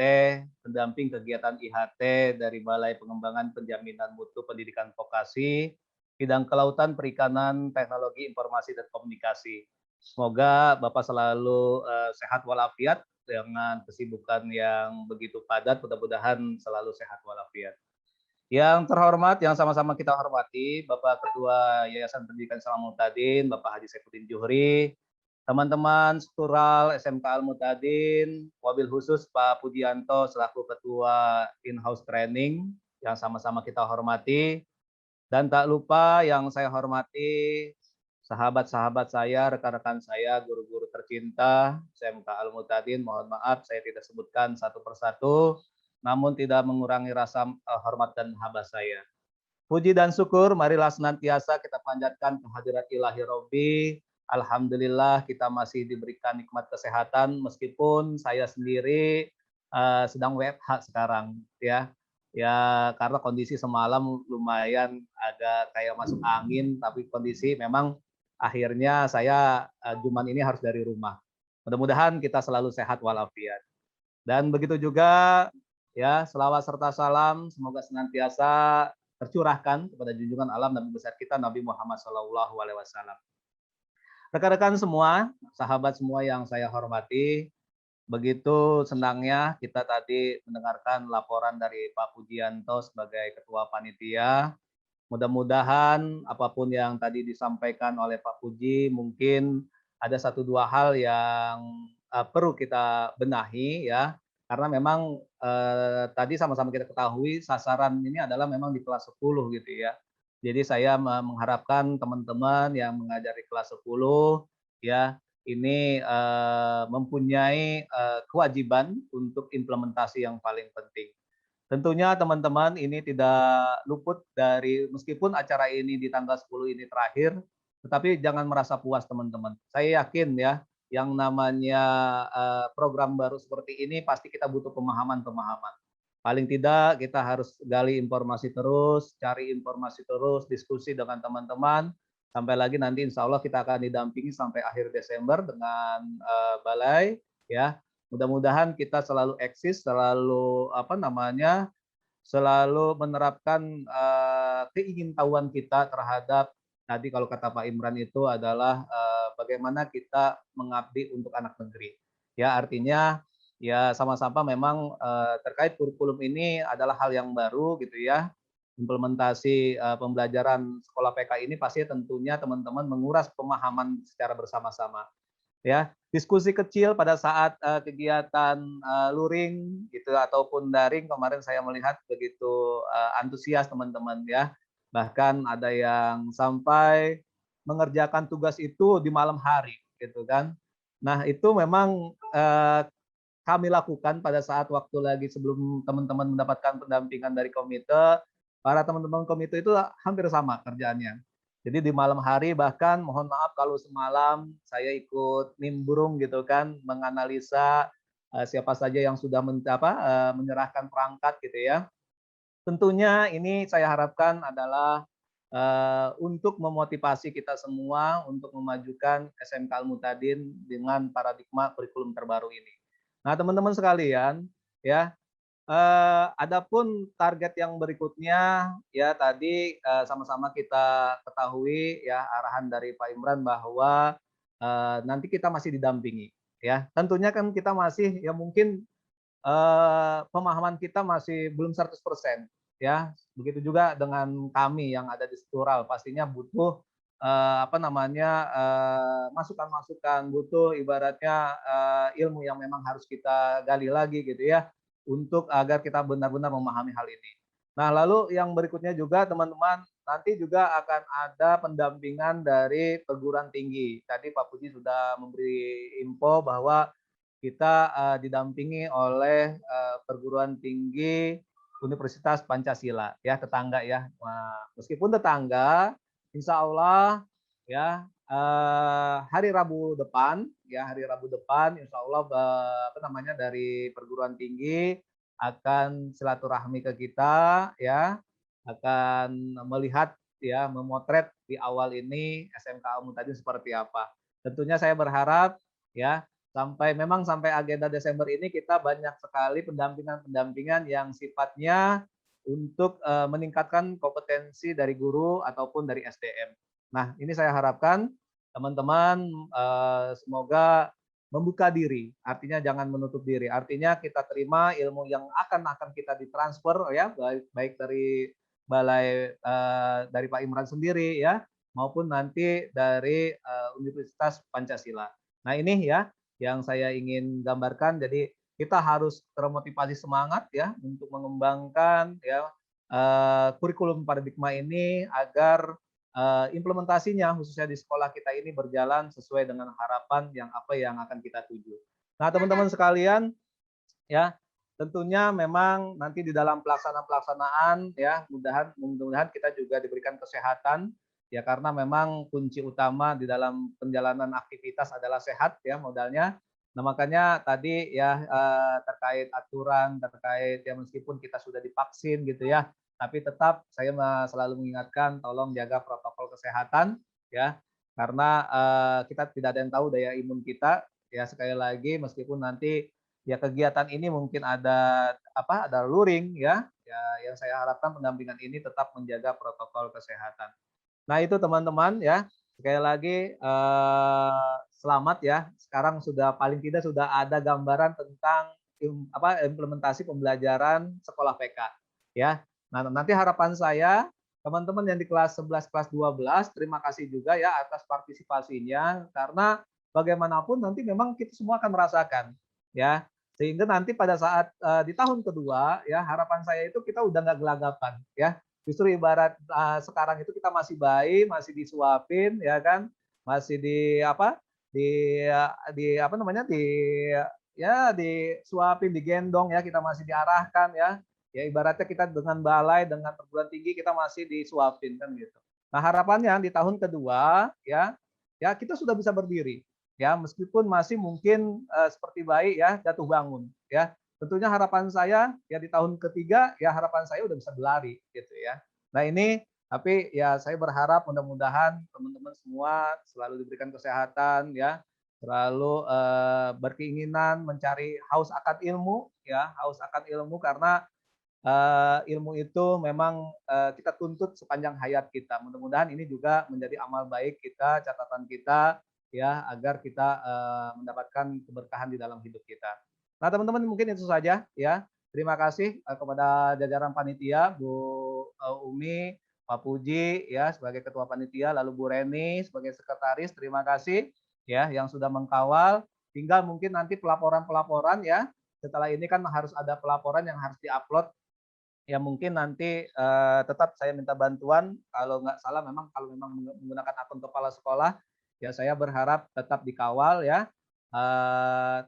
pendamping kegiatan IHT dari Balai Pengembangan Penjaminan Mutu Pendidikan Vokasi, bidang kelautan, perikanan, teknologi, informasi, dan komunikasi. Semoga Bapak selalu sehat walafiat dengan kesibukan yang begitu padat, mudah-mudahan selalu sehat walafiat. Yang terhormat, yang sama-sama kita hormati, Bapak Ketua Yayasan Pendidikan Islam Al-Mu'tadin, Bapak Haji Saifuddin Juhri, teman-teman struktural SMK Al-Mu'tadin, wabil khusus Pak Pujianto selaku Ketua In-House Training, yang sama-sama kita hormati, dan tak lupa yang saya hormati, sahabat-sahabat saya, rekan-rekan saya, guru-guru tercinta SMK Al-Mu'tadin, mohon maaf saya tidak sebutkan satu persatu, namun tidak mengurangi rasa hormat dan mahabbah saya. Puji dan syukur, marilah senantiasa kita panjatkan kehadirat ilahi Robbi. Alhamdulillah kita masih diberikan nikmat kesehatan, meskipun saya sendiri sedang WFH sekarang, ya. Ya, karena kondisi semalam lumayan agak kayak masuk angin, tapi kondisi memang akhirnya saya Jumat ini harus dari rumah. Mudah-mudahan kita selalu sehat walafiat. Dan begitu juga ya, selawat serta salam semoga senantiasa tercurahkan kepada junjungan alam Nabi besar kita Nabi Muhammad SAW. Rekan-rekan semua, sahabat semua yang saya hormati, begitu senangnya kita tadi mendengarkan laporan dari Pak Pujianto sebagai Ketua Panitia. Mudah-mudahan apapun yang tadi disampaikan oleh Pak Puji, mungkin ada 1-2 hal yang perlu kita benahi ya, karena memang tadi sama-sama kita ketahui sasaran ini adalah memang di kelas 10 gitu ya. Jadi saya mengharapkan teman-teman yang mengajar di kelas 10 ya ini mempunyai kewajiban untuk implementasi yang paling penting. Tentunya teman-teman ini tidak luput dari meskipun acara ini di tanggal 10 ini terakhir, tetapi jangan merasa puas teman-teman. Saya yakin ya yang namanya program baru seperti ini pasti kita butuh pemahaman-pemahaman. Paling tidak kita harus gali informasi terus, cari informasi terus, diskusi dengan teman-teman, sampai lagi nanti insya Allah kita akan didampingi sampai akhir Desember dengan balai, ya. Mudah-mudahan kita selalu eksis, selalu selalu menerapkan keingintahuan kita terhadap tadi kalau kata Pak Imran itu adalah bagaimana kita mengabdi untuk anak negeri. Ya artinya ya sama-sama memang terkait kurikulum ini adalah hal yang baru gitu ya. Implementasi pembelajaran sekolah PK ini pasti tentunya teman-teman menguras pemahaman secara bersama-sama. Ya, diskusi kecil pada saat kegiatan luring gitu ataupun daring kemarin saya melihat begitu antusias teman-teman ya. Bahkan ada yang sampai mengerjakan tugas itu di malam hari gitu kan. Nah, itu memang kami lakukan pada saat waktu lagi sebelum teman-teman mendapatkan pendampingan dari komite, para teman-teman komite itu hampir sama kerjaannya. Jadi di malam hari bahkan mohon maaf kalau semalam saya ikut nimbrung gitu kan, menganalisa siapa saja yang sudah menyerahkan perangkat gitu ya. Tentunya ini saya harapkan adalah untuk memotivasi kita semua untuk memajukan SMK Al-Muhtadin dengan paradigma kurikulum terbaru ini. Nah, teman-teman sekalian, ya, adapun target yang berikutnya, ya tadi sama-sama kita ketahui ya arahan dari Pak Imran bahwa nanti kita masih didampingi, ya. Tentunya kan kita masih ya mungkin pemahaman kita masih belum 100%, ya. Begitu juga dengan kami yang ada di struktural, pastinya butuh masukan-masukan, butuh ibaratnya ilmu yang memang harus kita gali lagi gitu ya, untuk agar kita benar-benar memahami hal ini. Nah, lalu yang berikutnya juga teman-teman, nanti juga akan ada pendampingan dari perguruan tinggi. Tadi Pak Puji sudah memberi info bahwa kita didampingi oleh perguruan tinggi Universitas Pancasila, ya tetangga ya. Meskipun tetangga, insya Allah ya hari Rabu depan, insya Allah dari perguruan tinggi akan silaturahmi ke kita, ya akan melihat ya memotret di awal ini SMK Al-Muhtadin seperti apa. Tentunya saya berharap ya sampai agenda Desember ini kita banyak sekali pendampingan yang sifatnya untuk meningkatkan kompetensi dari guru ataupun dari SDM. Nah, ini saya harapkan teman-teman semoga membuka diri, artinya jangan menutup diri. Artinya kita terima ilmu yang akan kita ditransfer ya, baik dari balai dari Pak Imran sendiri ya, maupun nanti dari Universitas Pancasila. Nah, ini ya yang saya ingin gambarkan. Jadi kita harus termotivasi semangat ya untuk mengembangkan ya kurikulum paradigma ini agar implementasinya khususnya di sekolah kita ini berjalan sesuai dengan harapan yang akan kita tuju. Nah, teman-teman sekalian ya, tentunya memang nanti di dalam pelaksanaan ya mudah-mudahan kita juga diberikan kesehatan ya, karena memang kunci utama di dalam penjalanan aktivitas adalah sehat ya modalnya. Nah, makanya tadi ya terkait aturan, terkait ya meskipun kita sudah divaksin gitu ya, tapi tetap saya selalu mengingatkan tolong jaga protokol kesehatan ya, karena kita tidak ada yang tahu daya imun kita ya. Sekali lagi meskipun nanti ya kegiatan ini mungkin ada luring ya yang saya harapkan pendampingan ini tetap menjaga protokol kesehatan. Nah, itu teman-teman ya. Sekali lagi selamat ya. Sekarang paling tidak sudah ada gambaran tentang implementasi pembelajaran sekolah PK ya. Nah, nanti harapan saya teman-teman yang di kelas 11, kelas 12, terima kasih juga ya atas partisipasinya, karena bagaimanapun nanti memang kita semua akan merasakan ya. Sehingga nanti pada saat di tahun kedua ya harapan saya itu kita udah nggak gelagapan ya. Justru ibarat sekarang itu kita masih bayi, masih disuapin, ya kan, masih di apa namanya, disuapin, digendong, ya, kita masih diarahkan, ya. Ya ibaratnya kita dengan balai, dengan perguruan tinggi kita masih disuapin kan gitu. Nah harapannya di tahun kedua, ya kita sudah bisa berdiri, ya meskipun masih mungkin seperti bayi, ya jatuh bangun, ya. Tentunya harapan saya ya di tahun ketiga ya harapan saya udah bisa berlari gitu ya. Nah ini tapi ya saya berharap mudah-mudahan teman-teman semua selalu diberikan kesehatan ya, selalu berkeinginan mencari haus akan ilmu ya, haus akan ilmu karena ilmu itu memang kita tuntut sepanjang hayat kita. Mudah-mudahan ini juga menjadi amal baik kita, catatan kita ya agar kita mendapatkan keberkahan di dalam hidup kita. Nah, teman-teman mungkin itu saja ya. Terima kasih kepada jajaran panitia, Bu Umi, Pak Puji ya sebagai ketua panitia, lalu Bu Reni sebagai sekretaris. Terima kasih ya yang sudah mengkawal. Tinggal mungkin nanti pelaporan-pelaporan ya. Setelah ini kan harus ada pelaporan yang harus diupload. Ya mungkin nanti tetap saya minta bantuan kalau nggak salah memang kalau memang menggunakan akun kepala sekolah ya saya berharap tetap dikawal ya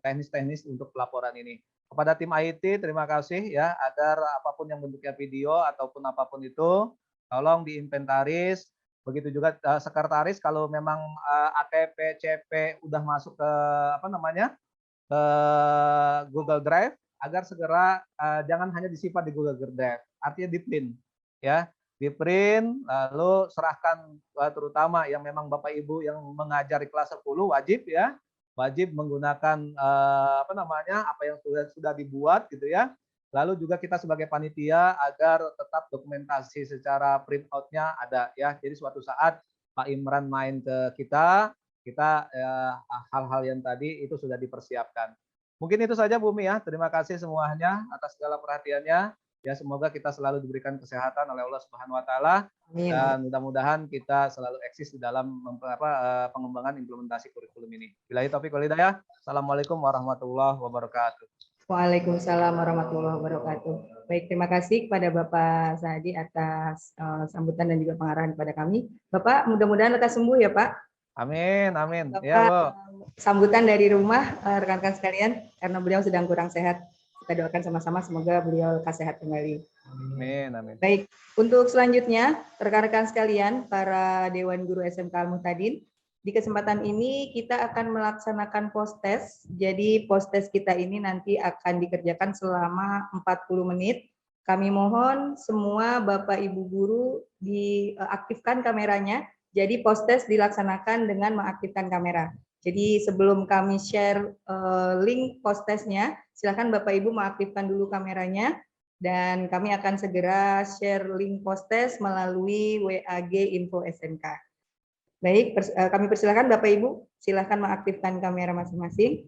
teknis-teknis untuk pelaporan ini. Kepada tim IT terima kasih ya agar apapun yang bentuknya video ataupun apapun itu tolong diinventaris. Begitu juga sekretaris kalau memang ATP, CP udah masuk ke apa namanya ke Google Drive agar segera jangan hanya disimpan di Google Drive, artinya di print ya, di print lalu serahkan terutama yang memang Bapak Ibu yang mengajar di kelas 10 wajib menggunakan apa yang sudah dibuat gitu ya. Lalu juga kita sebagai panitia agar tetap dokumentasi secara print out-nya ada ya. Jadi suatu saat Pak Imran main ke kita hal-hal yang tadi itu sudah dipersiapkan. Mungkin itu saja Bu Umi ya. Terima kasih semuanya atas segala perhatiannya. Ya semoga kita selalu diberikan kesehatan oleh Allah Subhanahu wa taala dan mudah-mudahan kita selalu eksis di dalam pengembangan implementasi kurikulum ini. Billahi taufiq wal hidayah. Assalamualaikum warahmatullahi wabarakatuh. Waalaikumsalam warahmatullahi wabarakatuh. Baik, terima kasih kepada Bapak Sahadi atas sambutan dan juga pengarahan kepada kami. Bapak, mudah-mudahan lekas sembuh ya Pak. Amin, amin. Bapak, ya Bu. Sambutan dari rumah rekan-rekan sekalian karena beliau sedang kurang sehat. Kita doakan sama-sama semoga beliau lekas sehat kembali. Amin, amin. Baik, untuk selanjutnya rekan-rekan sekalian, para Dewan Guru SMK Al-Muhtadin, di kesempatan ini kita akan melaksanakan post-test. Jadi post-test kita ini nanti akan dikerjakan selama 40 menit. Kami mohon semua Bapak Ibu Guru diaktifkan kameranya. Jadi post-test dilaksanakan dengan mengaktifkan kamera. Jadi sebelum kami share link post-testnya, silakan Bapak Ibu mengaktifkan dulu kameranya. Dan kami akan segera share link post-test melalui WAG Info SMK. Baik, kami persilakan Bapak Ibu, silakan mengaktifkan kamera masing-masing.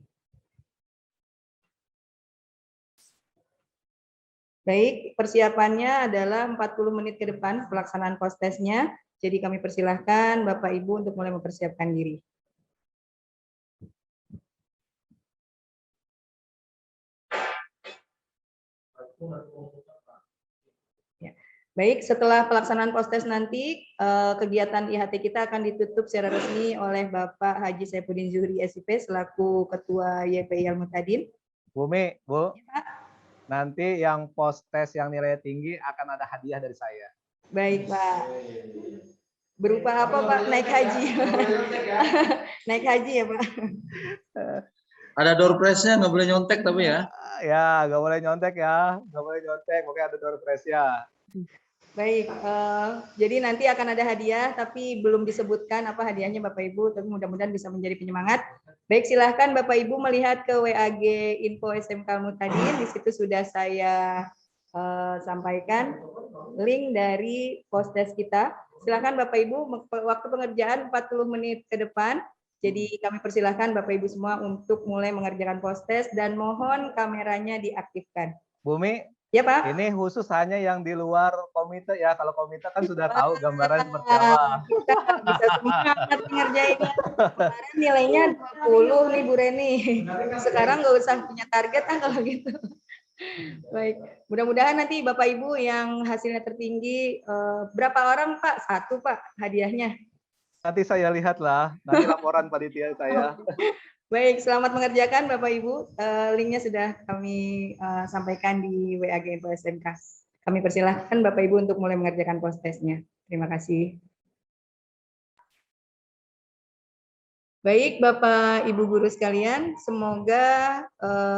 Baik, persiapannya adalah 40 menit ke depan pelaksanaan post-testnya. Jadi kami persilahkan Bapak Ibu untuk mulai mempersiapkan diri. Ya. Baik, setelah pelaksanaan post-test nanti, kegiatan IHT kita akan ditutup secara resmi oleh Bapak Haji Saifuddin Zuhri SIP selaku Ketua YPI Al-Muhtadin. Bu Mi, Bu, Ya, nanti yang post-test yang nilainya tinggi akan ada hadiah dari saya. Baik, Pak. Berupa apa, Pak? Naik haji. Naik haji ya, Pak. Ada door prize-nya, nggak boleh nyontek tapi ya. Ya, nggak boleh nyontek ya. Nggak boleh nyontek, pokoknya ada door prize-nya. Baik, jadi nanti akan ada hadiah, tapi belum disebutkan apa hadiahnya Bapak Ibu, tapi mudah-mudahan bisa menjadi penyemangat. Baik, silahkan Bapak Ibu melihat ke WAG Info SMK Al-Muhtadin, di situ sudah saya sampaikan link dari post-test kita. Silahkan Bapak Ibu, waktu pengerjaan 40 menit ke depan, jadi kami persilahkan Bapak Ibu semua untuk mulai mengerjakan post-test dan mohon kameranya diaktifkan. Bumi, ya Pak. Ini khusus hanya yang di luar komite ya. Kalau komite kan sudah tahu gambaran seperti apa. Kita bisa semangat ngerjainnya. Kemarin nilainya 20 nih Bu Reni. Sekarang nggak usah punya target kalau gitu. Baik, mudah-mudahan nanti Bapak Ibu yang hasilnya tertinggi, berapa orang Pak? 1 Pak hadiahnya. Nanti saya lihatlah, nanti laporan panitia saya. Baik, selamat mengerjakan Bapak Ibu. Linknya sudah kami sampaikan di WA GMP SMK. Kami persilahkan Bapak Ibu untuk mulai mengerjakan post-testnya. Terima kasih. Baik, Bapak Ibu guru sekalian, semoga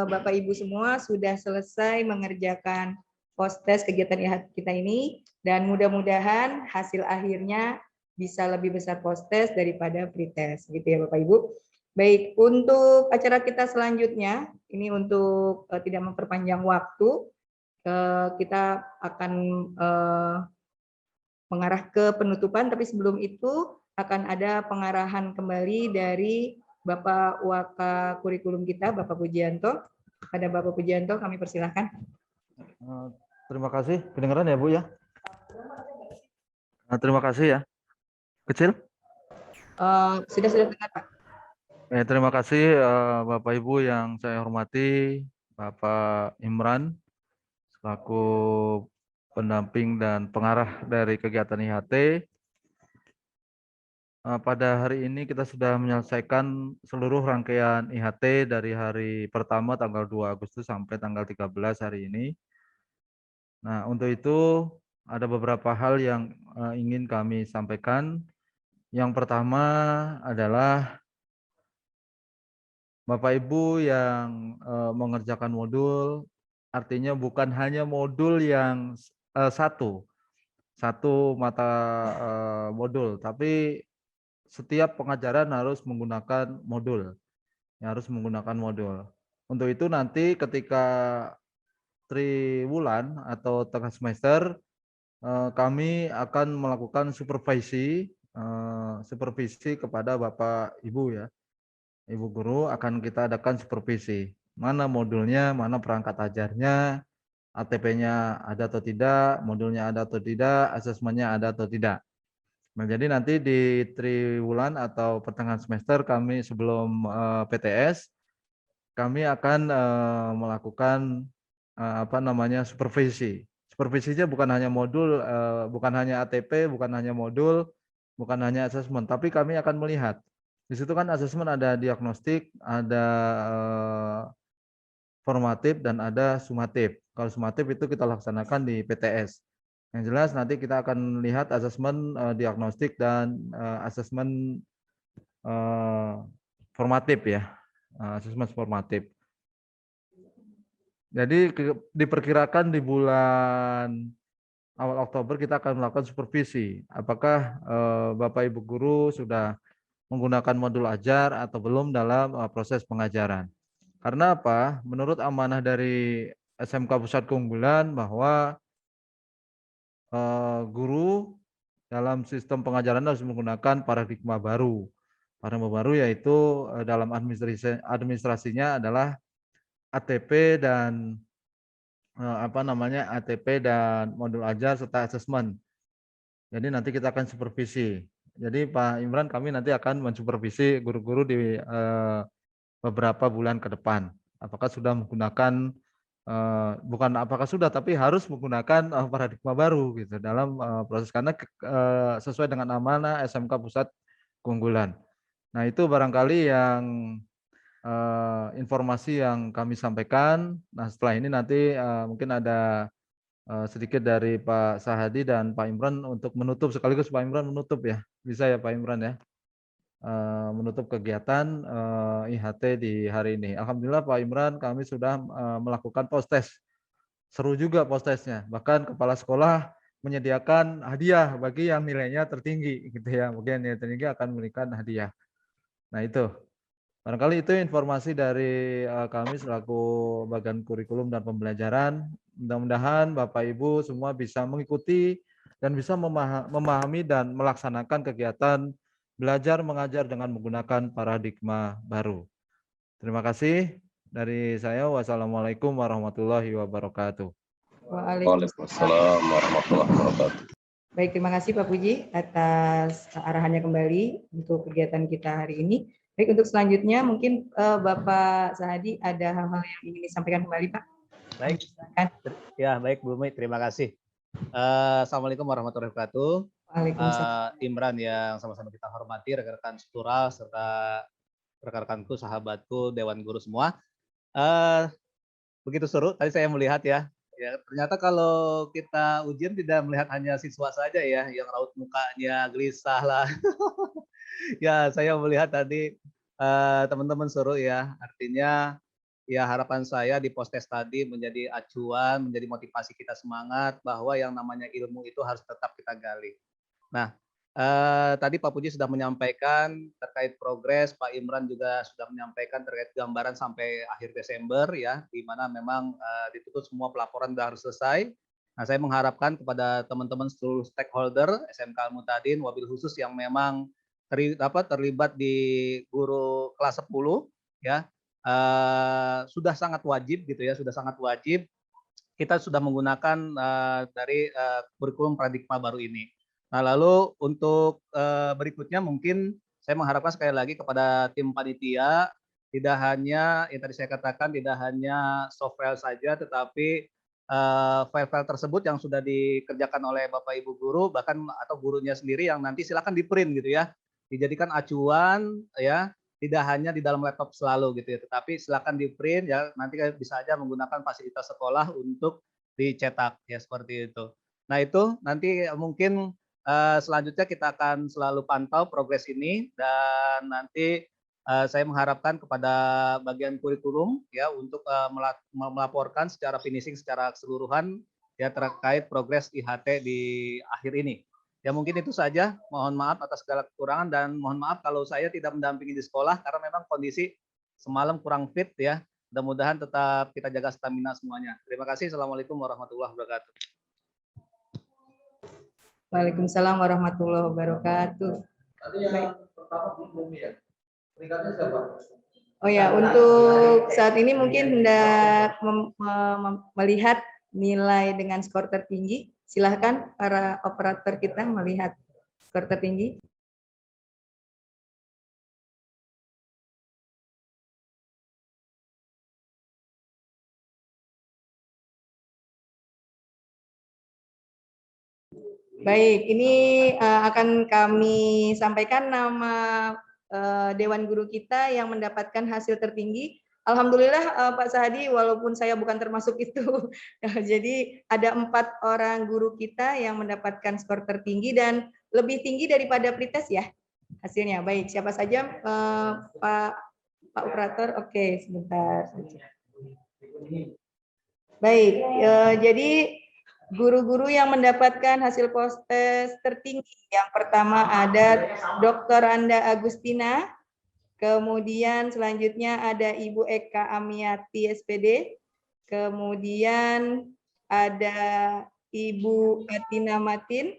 Bapak Ibu semua sudah selesai mengerjakan post-test kegiatan IHT kita ini, dan mudah-mudahan hasil akhirnya bisa lebih besar post-test daripada pre-test, gitu ya Bapak Ibu. Baik, untuk acara kita selanjutnya, ini untuk tidak memperpanjang waktu, kita akan mengarah ke penutupan, tapi sebelum itu akan ada pengarahan kembali dari Bapak Waka Kurikulum kita, Bapak Pujianto. Pada Bapak Pujianto, kami persilahkan. Terima kasih. Kedengaran ya, Bu ya? Terima kasih ya. Kecil? Sudah dengar, Pak. Terima kasih Bapak Ibu yang saya hormati, Bapak Imran selaku pendamping dan pengarah dari kegiatan IHT. Pada hari ini kita sudah menyelesaikan seluruh rangkaian IHT dari hari pertama tanggal 2 Agustus sampai tanggal 13 hari ini. Nah, untuk itu ada beberapa hal yang ingin kami sampaikan. Yang pertama adalah Bapak Ibu yang mengerjakan modul, artinya bukan hanya modul yang satu mata modul, tapi setiap pengajaran harus menggunakan modul. Untuk itu nanti ketika triwulan atau tengah semester, kami akan melakukan supervisi kepada Bapak Ibu ya. Ibu guru akan kita adakan supervisi. Mana modulnya, mana perangkat ajarnya, ATP-nya ada atau tidak, modulnya ada atau tidak, asesmennya ada atau tidak. Nah, jadi nanti di triwulan atau pertengahan semester kami sebelum PTS, kami akan melakukan supervisi. Supervisinya bukan hanya modul, bukan hanya ATP, bukan hanya modul, bukan hanya asesmen, tapi kami akan melihat. Di situ kan asesmen ada diagnostik, ada formatif, dan ada sumatif. Kalau sumatif itu kita laksanakan di PTS. Yang jelas nanti kita akan lihat asesmen diagnostik dan asesmen formatif ya, asesmen formatif. Jadi diperkirakan di bulan awal Oktober kita akan melakukan supervisi. Apakah Bapak Ibu guru sudah menggunakan modul ajar atau belum dalam proses pengajaran? Karena apa? Menurut amanah dari SMK Pusat Keunggulan bahwa guru dalam sistem pengajaran harus menggunakan paradigma baru. Paradigma baru yaitu dalam administrasinya adalah ATP dan ATP dan modul ajar serta asesmen. Jadi nanti kita akan supervisi. Jadi Pak Imran, kami nanti akan mensupervisi guru-guru di beberapa bulan ke depan. Apakah sudah menggunakan bukan apakah sudah, tapi harus menggunakan paradigma baru gitu dalam proses, karena sesuai dengan amanah SMK Pusat Keunggulan. Nah, itu barangkali yang informasi yang kami sampaikan. Nah, setelah ini nanti mungkin ada sedikit dari Pak Sahadi dan Pak Imran untuk menutup, sekaligus Pak Imran menutup ya. Bisa ya Pak Imran ya. Menutup kegiatan IHT di hari ini. Alhamdulillah Pak Imran, kami sudah melakukan post-test. Seru juga post-testnya. Bahkan kepala sekolah menyediakan hadiah bagi yang nilainya tertinggi gitu ya. Mungkin nilai tertinggi akan memberikan hadiah. Nah, itu. Barangkali itu informasi dari kami selaku bagian kurikulum dan pembelajaran. Mudah-mudahan Bapak Ibu semua bisa mengikuti dan bisa memahami dan melaksanakan kegiatan belajar mengajar dengan menggunakan paradigma baru. Terima kasih dari saya. Wassalamualaikum warahmatullahi wabarakatuh. Waalaikumsalam warahmatullahi wabarakatuh. Baik, terima kasih Pak Puji atas arahannya kembali untuk kegiatan kita hari ini. Baik, untuk selanjutnya mungkin Bapak Sahadi ada hal-hal yang ingin disampaikan kembali Pak. Baik. Ya, baik Bu Umi, terima kasih. Assalamualaikum warahmatullahi wabarakatuh. Waalaikumsalam. Imran yang sama-sama kita hormati, rekan-rekan struktural serta rekan-rekanku, sahabatku, Dewan Guru semua. Begitu seru, tadi saya melihat ya. Ya, ternyata kalau kita ujian tidak melihat hanya siswa saja ya, yang raut mukanya gelisah lah. Ya, saya melihat tadi teman-teman seru ya. Artinya ya harapan saya di post-test tadi menjadi acuan, menjadi motivasi kita semangat bahwa yang namanya ilmu itu harus tetap kita gali. Nah, tadi Pak Puji sudah menyampaikan terkait progres, Pak Imran juga sudah menyampaikan terkait gambaran sampai akhir Desember ya, di mana memang ditutup semua pelaporan sudah harus selesai. Nah, saya mengharapkan kepada teman-teman seluruh stakeholder SMK Al-Mutadin, wabil khusus yang memang terlibat di guru kelas 10 ya, sudah sangat wajib gitu ya, sudah sangat wajib kita sudah menggunakan dari kurikulum paradigma baru ini. Nah, lalu untuk berikutnya mungkin saya mengharapkan sekali lagi kepada tim panitia, tidak hanya yang tadi saya katakan, tidak hanya soft file saja, tetapi file-file tersebut yang sudah dikerjakan oleh Bapak Ibu guru, bahkan atau gurunya sendiri yang nanti silakan di print gitu ya, dijadikan acuan ya, tidak hanya di dalam laptop selalu gitu ya, tetapi silakan di print ya, nanti bisa aja menggunakan fasilitas sekolah untuk dicetak ya, seperti itu. Nah, itu nanti mungkin selanjutnya kita akan selalu pantau progres ini, dan nanti saya mengharapkan kepada bagian kurikulum ya untuk melaporkan secara finishing secara keseluruhan ya terkait progres IHT di akhir ini. Ya, mungkin itu saja. Mohon maaf atas segala kekurangan dan mohon maaf kalau saya tidak mendampingi di sekolah karena memang kondisi semalam kurang fit ya. Mudah-mudahan tetap kita jaga stamina semuanya. Terima kasih. Assalamualaikum warahmatullahi wabarakatuh. Waalaikumsalam warahmatullahi wabarakatuh. Baik. Oh ya, untuk saat ini mungkin hendak melihat nilai dengan skor tertinggi. Silahkan para operator kita melihat skor tertinggi. Baik, ini akan kami sampaikan nama Dewan Guru kita yang mendapatkan hasil tertinggi. Alhamdulillah Pak Sahadi, walaupun saya bukan termasuk itu, jadi ada 4 orang guru kita yang mendapatkan skor tertinggi dan lebih tinggi daripada pretest ya hasilnya. Baik, siapa saja Pak Operator? Oke, sebentar. Baik, jadi guru-guru yang mendapatkan hasil post-test tertinggi, yang pertama ada Dr. Anda Agustina, kemudian selanjutnya ada Ibu Eka Amiati SPD, kemudian ada Ibu Atina Matin,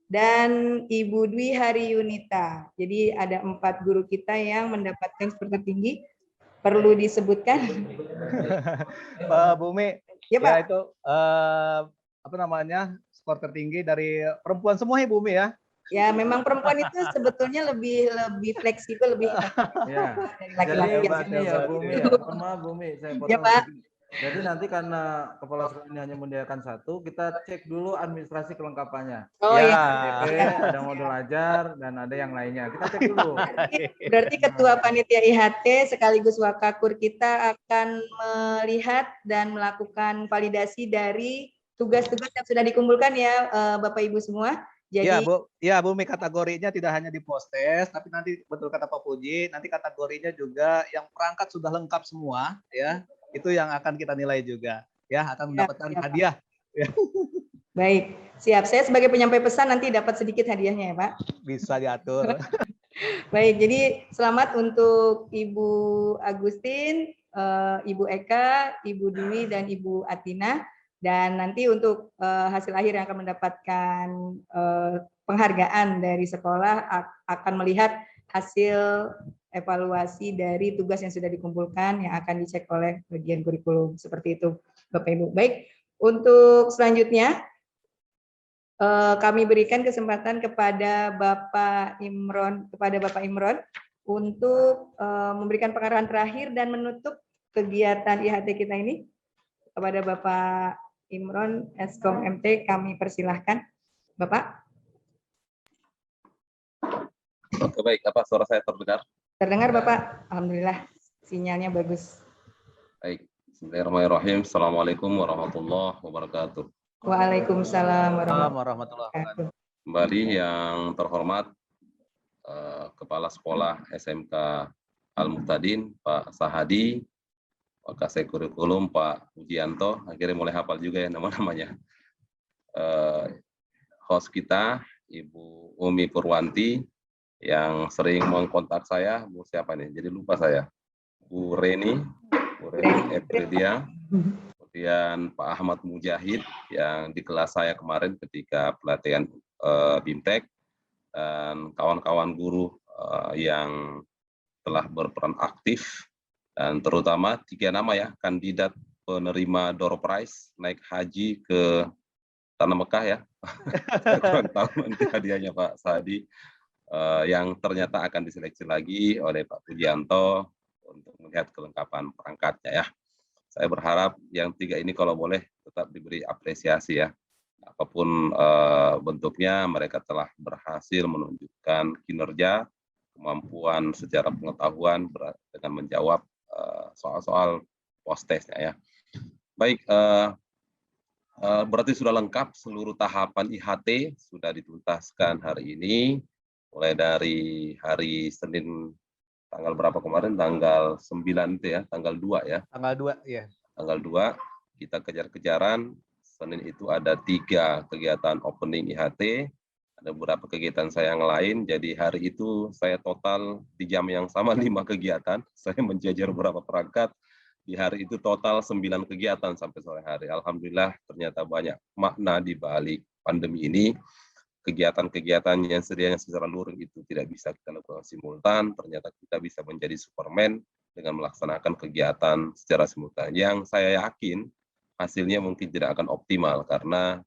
dan Ibu Dwi Hari Yunita. Jadi ada 4 guru kita yang mendapatkan skor tertinggi. Perlu disebutkan? Pak Bumi, ya, Pak. Ya itu apa namanya, skor tertinggi dari perempuan semua ya Bumi ya? Ya, memang perempuan itu sebetulnya lebih fleksibel, lebih Ya. dari laki-laki. Jadi ya Bumi ya. Mohon maaf Bumi, saya potong. Ya, Pak. Jadi nanti karena kepala sekolah ini hanya menyediakan 1, kita cek dulu administrasi kelengkapannya. Oh ya. Ada modul ajar dan ada yang lainnya. Kita cek dulu. Berarti Ketua Panitia IHT sekaligus Wakakur kita akan melihat dan melakukan validasi dari tugas-tugas yang sudah dikumpulkan ya Bapak Ibu semua. Jadi ya Bumi, kategorinya tidak hanya di post-test, tapi nanti betul kata Pak Puji, nanti kategorinya juga yang perangkat sudah lengkap semua ya. Itu yang akan kita nilai juga ya, akan mendapatkan hadiah. Baik, siap. Saya sebagai penyampai pesan nanti dapat sedikit hadiahnya ya Pak. Bisa diatur. Baik, jadi selamat untuk Ibu Agustin, Ibu Eka, Ibu Dwi, dan Ibu Atina. Dan nanti untuk hasil akhir yang akan mendapatkan penghargaan dari sekolah akan melihat hasil evaluasi dari tugas yang sudah dikumpulkan yang akan dicek oleh bagian kurikulum. Seperti itu Bapak Ibu. Baik, untuk selanjutnya kami berikan kesempatan kepada Bapak Imron untuk memberikan pengarahan terakhir dan menutup kegiatan IHT kita ini. kepada Bapak Imron Eskom MT kami persilahkan. Bapak, Oke, baik. Apa suara saya terdengar? terdengar Bapak? Alhamdulillah, sinyalnya bagus. Baik. Bismillahirrahmanirrahim. Assalamualaikum warahmatullahi wabarakatuh. Waalaikumsalam warahmatullahi warahmatullahi wabarakatuh. wabarakatuh. Kembali yang terhormat Kepala Sekolah SMK Al-Muhtadin, Pak Sahadi, Pak Kasih Kurikulum, Pak Pujianto, akhirnya mulai hafal juga ya nama-namanya. Host kita, Ibu Umi Purwanti, yang sering mengkontak saya, Bu siapa nih? Jadi lupa saya. Bu Reni Epridia, kemudian Pak Ahmad Mujahid yang di kelas saya kemarin ketika pelatihan BIMTEK, dan kawan-kawan guru yang telah berperan aktif, dan terutama 3 nama ya, kandidat penerima door prize naik haji ke Tanah Mekah ya. Saya kurang tahu nanti hadiahnya Pak Sadi, yang ternyata akan diseleksi lagi oleh Pak Pujianto untuk melihat kelengkapan perangkatnya ya. Saya berharap yang 3 ini kalau boleh tetap diberi apresiasi ya. Apapun bentuknya, mereka telah berhasil menunjukkan kinerja, kemampuan secara pengetahuan dengan menjawab soal-soal post-testnya ya. Baik, berarti sudah lengkap seluruh tahapan IHT, sudah dituntaskan hari ini, mulai dari hari Senin tanggal berapa kemarin, tanggal 9 itu ya, tanggal 2 ya. Tanggal 2 ya. Tanggal 2 kita kejar-kejaran. Senin itu ada 3 kegiatan opening IHT, ada beberapa kegiatan saya yang lain, jadi hari itu saya total di jam yang sama 5 kegiatan, saya menjajar beberapa perangkat, di hari itu total 9 kegiatan sampai sore hari. Alhamdulillah ternyata banyak makna di balik pandemi ini, kegiatan-kegiatan yang sedianya secara luring itu tidak bisa kita lakukan simultan, ternyata kita bisa menjadi Superman dengan melaksanakan kegiatan secara simultan, yang saya yakin hasilnya mungkin tidak akan optimal karena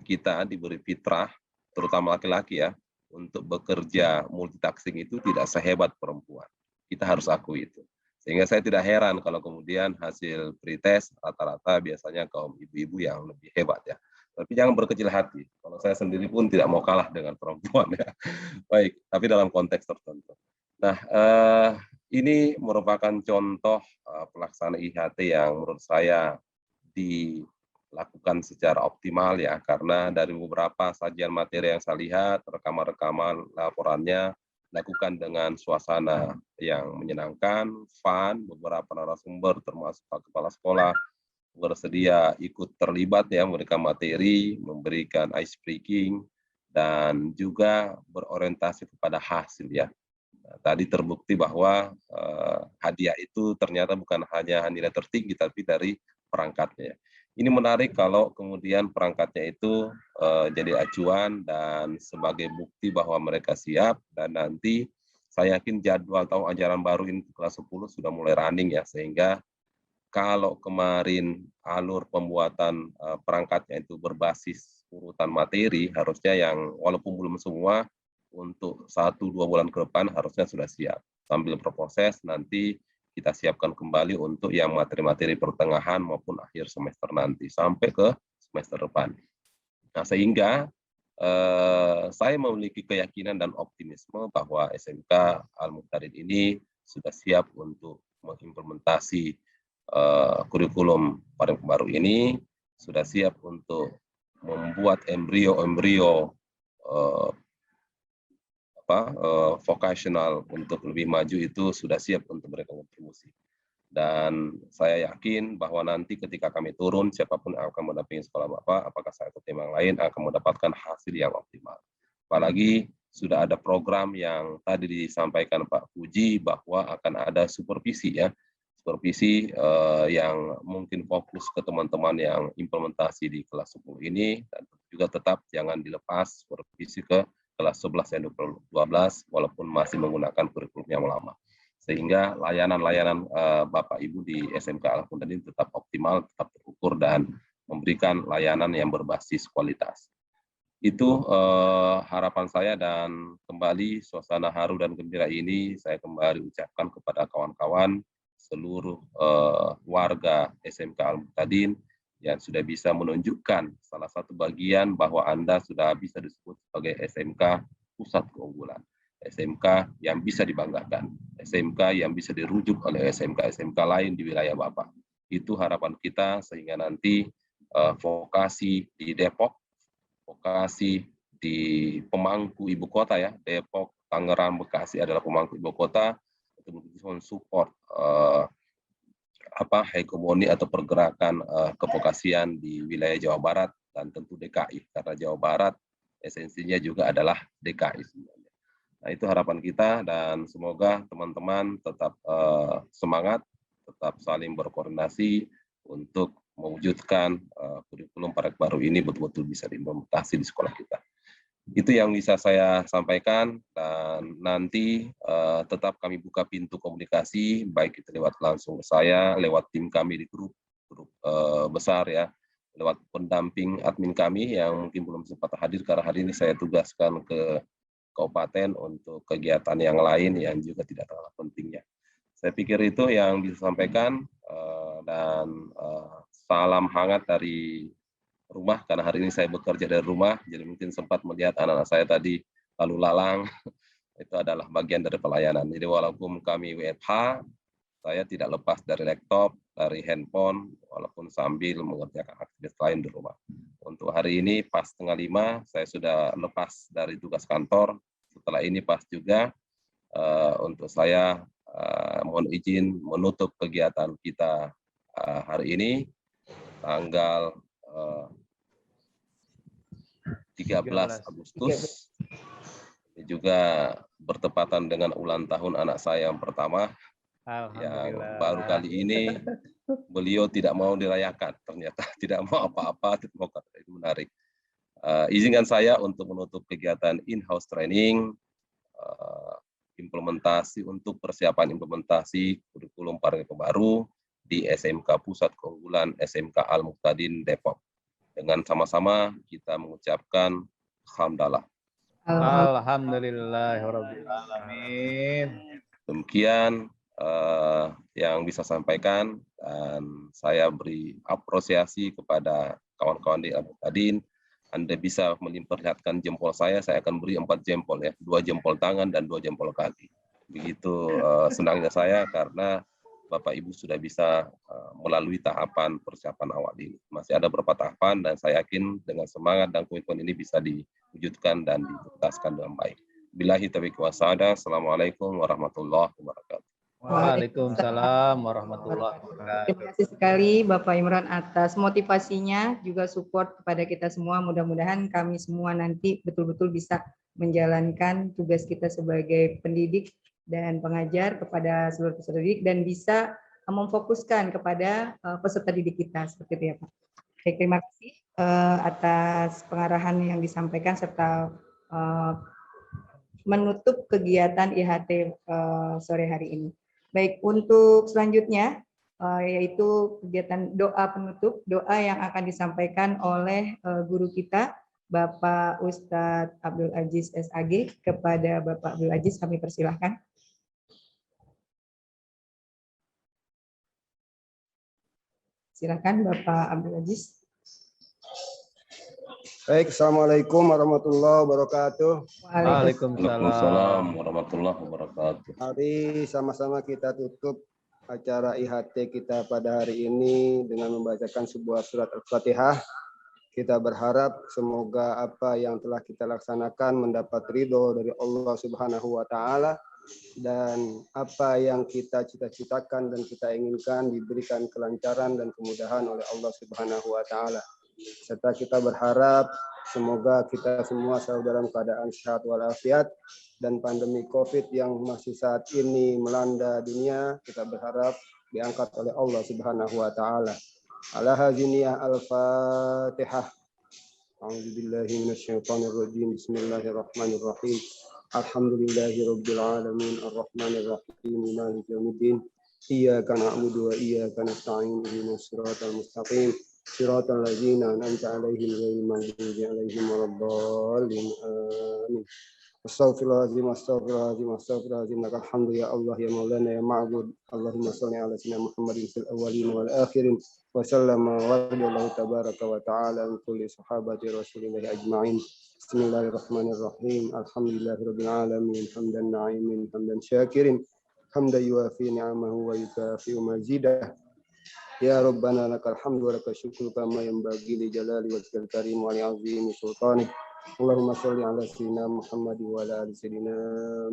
kita diberi fitrah, terutama laki-laki ya, untuk bekerja multitasking itu tidak sehebat perempuan. Kita harus akui itu. Sehingga saya tidak heran kalau kemudian hasil pretest rata-rata biasanya kaum ibu-ibu yang lebih hebat ya. Tapi jangan berkecil hati. Kalau saya sendiri pun tidak mau kalah dengan perempuan ya. Baik, tapi dalam konteks tertentu. Nah, ini merupakan contoh pelaksanaan IHT yang menurut saya dilakukan secara optimal ya, karena dari beberapa sajian materi yang saya lihat, rekaman-rekaman laporannya dilakukan dengan suasana yang menyenangkan, fun, beberapa narasumber termasuk Pak Kepala Sekolah bersedia ikut terlibat ya, memberikan materi, memberikan ice breaking, dan juga berorientasi kepada hasil ya. Nah, tadi terbukti bahwa hadiah itu ternyata bukan hanya nilai tertinggi, tapi dari perangkatnya. Ini menarik kalau kemudian perangkatnya itu jadi acuan dan sebagai bukti bahwa mereka siap, dan nanti saya yakin jadwal tahun ajaran baru ini kelas 10 sudah mulai running ya, sehingga kalau kemarin alur pembuatan perangkatnya itu berbasis urutan materi, harusnya yang walaupun belum semua, untuk 1-2 bulan ke depan harusnya sudah siap. Sambil berproses nanti kita siapkan kembali untuk yang materi-materi pertengahan maupun akhir semester nanti sampai ke semester depan. Nah, sehingga saya memiliki keyakinan dan optimisme bahwa SMK Al-Muhtadin ini sudah siap untuk mengimplementasi kurikulum baru ini, sudah siap untuk membuat embrio-embrio vokasional untuk lebih maju, itu sudah siap untuk mereka kontribusi. Dan saya yakin bahwa nanti ketika kami turun, siapapun yang akan mendampingi sekolah Bapak, apakah saya atau tim yang lain, akan mendapatkan hasil yang optimal. Apalagi sudah ada program yang tadi disampaikan Pak Puji bahwa akan ada supervisi ya, supervisi yang mungkin fokus ke teman-teman yang implementasi di kelas 10 ini, dan juga tetap jangan dilepas supervisi ke kelas 11 dan 12 walaupun masih menggunakan kurikulum yang lama, sehingga layanan-layanan Bapak Ibu di SMK Al-Muhtadin tetap optimal, tetap terukur, dan memberikan layanan yang berbasis kualitas. Itu harapan saya, dan kembali suasana haru dan gembira ini saya kembali ucapkan kepada kawan-kawan seluruh warga SMK Al-Muqtadin yang sudah bisa menunjukkan salah satu bagian bahwa Anda sudah bisa disebut sebagai SMK pusat keunggulan, SMK yang bisa dibanggakan, SMK yang bisa dirujuk oleh SMK-SMK lain di wilayah Bapak. Itu harapan kita sehingga nanti vokasi di Depok, vokasi di pemangku ibu kota ya, Depok, Tangerang, Bekasi adalah pemangku ibu kota untuk mensupport hegemoni atau pergerakan kevokasian di wilayah Jawa Barat dan tentu DKI, karena Jawa Barat esensinya juga adalah DKI sebenarnya. Nah, itu harapan kita dan semoga teman-teman tetap semangat, tetap saling berkoordinasi untuk mewujudkan kurikulum Parek baru ini betul-betul bisa diimplementasi di sekolah kita. Itu yang bisa saya sampaikan dan nanti tetap kami buka pintu komunikasi baik itu lewat langsung ke saya, lewat tim kami di grup besar ya, lewat pendamping admin kami yang mungkin belum sempat hadir karena hari ini saya tugaskan ke kabupaten untuk kegiatan yang lain yang juga tidak terlalu pentingnya. Saya pikir itu yang bisa sampaikan dan salam hangat dari rumah karena hari ini saya bekerja dari rumah, jadi mungkin sempat melihat anak-anak saya tadi lalu lalang, itu adalah bagian dari pelayanan. Jadi walaupun kami WFH, saya tidak lepas dari laptop, dari handphone, walaupun sambil mengerjakan aktivitas lain di rumah. Untuk hari ini pas 4:30 saya sudah lepas dari tugas kantor. Setelah ini pas juga untuk saya mohon izin menutup kegiatan kita hari ini tanggal 13 Agustus. Ini juga bertepatan dengan ulang tahun anak saya yang pertama yang baru kali ini beliau tidak mau dirayakan, ternyata tidak mau apa-apa, tidak mau kata itu menarik. Izinkan saya untuk menutup kegiatan in-house training, implementasi untuk persiapan implementasi kurikulum Parek baru di SMK Pusat Keunggulan SMK Al-Muqtadin Depok. Dengan sama-sama kita mengucapkan hamdalah. Alhamdulillahirabbil alamin. Demikian yang bisa sampaikan dan saya beri apresiasi kepada kawan-kawan di Al-Muqtadin. Anda bisa memperlihatkan jempol saya akan beri 4 jempol ya, 2 jempol tangan dan 2 jempol kaki. Begitu senangnya saya karena Bapak Ibu sudah bisa melalui tahapan persiapan awal ini. Masih ada beberapa tahapan dan saya yakin dengan semangat dan komitmen ini bisa diwujudkan dan dituntaskan dengan baik. Billahi taufiq wa hidayah. Assalamualaikum warahmatullahi wabarakatuh. Waalaikumsalam warahmatullahi wabarakatuh. Terima kasih sekali Bapak Imran atas motivasinya, juga support kepada kita semua. Mudah-mudahan kami semua nanti betul-betul bisa menjalankan tugas kita sebagai pendidik dan pengajar kepada seluruh peserta didik dan bisa memfokuskan kepada peserta didik kita seperti itu ya Pak. Baik, terima kasih atas pengarahan yang disampaikan serta menutup kegiatan IHT sore hari ini. Baik, untuk selanjutnya yaitu kegiatan doa penutup, doa yang akan disampaikan oleh guru kita Bapak Ustadz Abdul Aziz SAG. Kepada Bapak Abdul Aziz kami persilahkan. Silakan Bapak Abdul Aziz. Baik, Assalamualaikum warahmatullahi wabarakatuh. Waalaikumsalam warahmatullahi wabarakatuh. Mari sama-sama kita tutup acara IHT kita pada hari ini dengan membacakan sebuah surat Al-Fatihah. Kita berharap semoga apa yang telah kita laksanakan mendapat ridho dari Allah Subhanahu wa Ta'ala, dan apa yang kita cita-citakan dan kita inginkan diberikan kelancaran dan kemudahan oleh Allah Subhanahu wa Ta'ala. Serta kita berharap semoga kita semua selalu dalam keadaan sehat walafiat, dan pandemi COVID yang masih saat ini melanda dunia kita berharap diangkat oleh Allah Subhanahu wa Ta'ala. Ala haziniyah al-Fatihah. A'udzubillahi minasyaitonirrajim. Bismillahirrahmanirrahim. Alhamdulillahirabbil alamin arrahmanir rahim maliki yaumiddin. Iyyaka na'budu wa iyyaka nasta'in ihdinas siratal mustaqim. Siratal ladzina an'amta 'alaihim ghairil maghdubi 'alaihim waladdallin. Amin. Astaghfirullahaladzim, astaghfirullahaladzim, astaghfirullahaladzim. Lakal hamdu ya Allah, ya Maulana, ya Ma'bud. Allahumma salli ala sayyidina Muhammadin fil awwalin wal akhirin. Wa sallama wa radiyallahu tabaraka wa ta'ala an kulli sahabati Rasulillah ajma'in. Bismillahirrahmanirrahim. Alhamdulillahirabbil alamin. Hamdan na'imin, hamdan syakirin. Hamdan yuafi ni'amahu wa yukafi'u mazidah. Ya Rabbana lakal hamdu wa lakal syukru kama yanbaghi li jalali wajhikal karim wa li 'azimi sultanik. Allahumma sholli ala sayyidina Muhammad wa ala ali sayyidina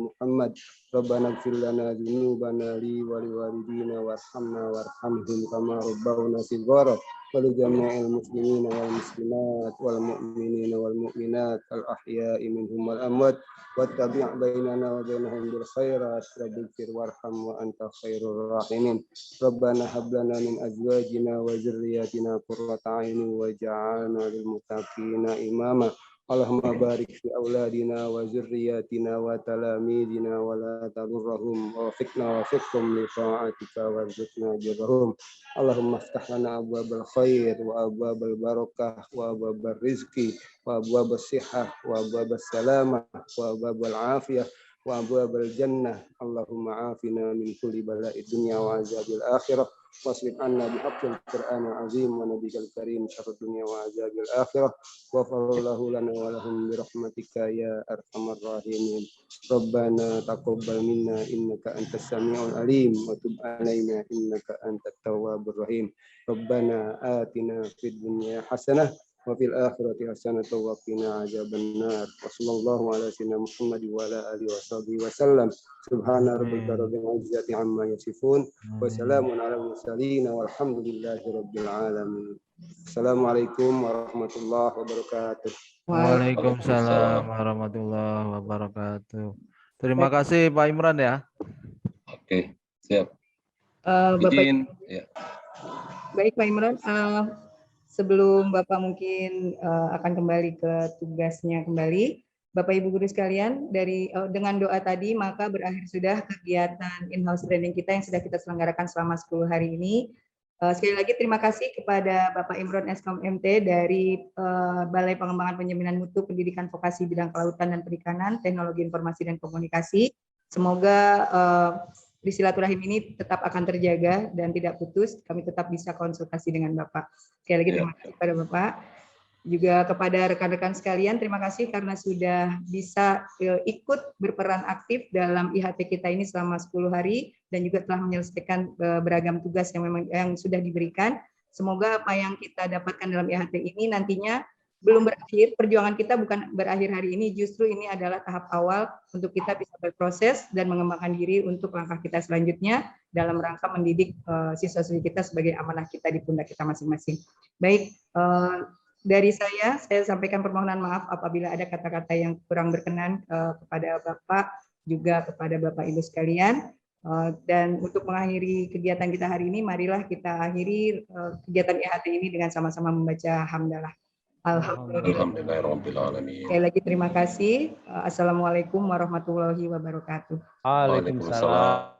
Muhammad. Rabbana ighfir lana dzunubana li wa li walidina warhamna warhamhum kama rabbawna shighara wa li jami'il muslimina wal muslimat wal mu'minina wal mu'minat al ahya'i minhum wal amwat wattabi' bainana wa bainahum bil khairat rabbighfir warham wa anta khairur rahimin. Rabbana hab lana min azwajina wa dzurriyyatina qurrata a'yunin waj'alna lil muttaqina imama. Allahumma barik fi auladina wa zurriyatina wa talamidina wa la tadurrahum wa fiqna wa fiqhum li ta'atika wa rizqna jirahum. Allahumma aftah lana abwabal khair wa abwabal barakah wa abwabal rizki wa abwabal sihah wa abwabal salamah wa abwabal afiyah wa abwabal jannah. Allahumma afina min kulli bala'id dunya wa azabil akhirah. واصرف عنا بحق القرآن العظيم ونبيك الكريم شر الدنيا وعذاب الآخرة وغفر الله لنا ولهم برحمتك يا أرحم الراحمين. ربنا تقبل منا إنك أنت السميع العليم وتب علينا إنك أنت التواب الرحيم. ربنا آتنا في الدنيا حسنة وفي الآخرة حسنة وقنا عذاب النار. وصلى الله على سيدنا محمد وعلى آله وصحبه وسلم. سبحان ربك رب العزة عما يصفون وسلام على المرسلين والحمد لله رب العالمين. Assalamualaikum warahmatullahi wabarakatuh. Waalaikumsalam warahmatullahi wabarakatuh. Terima kasih Pak Imran ya. Oke, siap. Bapak, Izin. Ya. baik Pak Imran. Sebelum Bapak mungkin akan kembali ke tugasnya kembali, Bapak Ibu guru sekalian, dengan doa tadi maka berakhir sudah kegiatan in-house training kita yang sudah kita selenggarakan selama 10 hari ini. Sekali lagi terima kasih kepada Bapak Imran Eskom MT dari Balai Pengembangan Penjaminan Mutu Pendidikan Vokasi Bidang Kelautan dan Perikanan, Teknologi Informasi dan Komunikasi. Semoga di silaturahim ini tetap akan terjaga dan tidak putus. Kami tetap bisa konsultasi dengan Bapak. Sekali lagi terima kasih kepada Bapak. Juga kepada rekan-rekan sekalian, terima kasih karena sudah bisa ikut berperan aktif dalam IHT kita ini selama 10 hari dan juga telah menyelesaikan beragam tugas yang sudah diberikan. Semoga apa yang kita dapatkan dalam IHT ini nantinya belum berakhir, perjuangan kita bukan berakhir hari ini, justru ini adalah tahap awal untuk kita bisa berproses dan mengembangkan diri untuk langkah kita selanjutnya dalam rangka mendidik siswa-siswi kita sebagai amanah kita di pundak kita masing-masing. Baik, dari saya sampaikan permohonan maaf apabila ada kata-kata yang kurang berkenan kepada Bapak, juga kepada Bapak Ibu sekalian. Dan untuk mengakhiri kegiatan kita hari ini, marilah kita akhiri kegiatan IHT ini dengan sama-sama membaca hamdalah. Alhamdulillahirrahmanirrahim. Sekali lagi terima kasih. Assalamualaikum warahmatullahi wabarakatuh. Waalaikumsalam.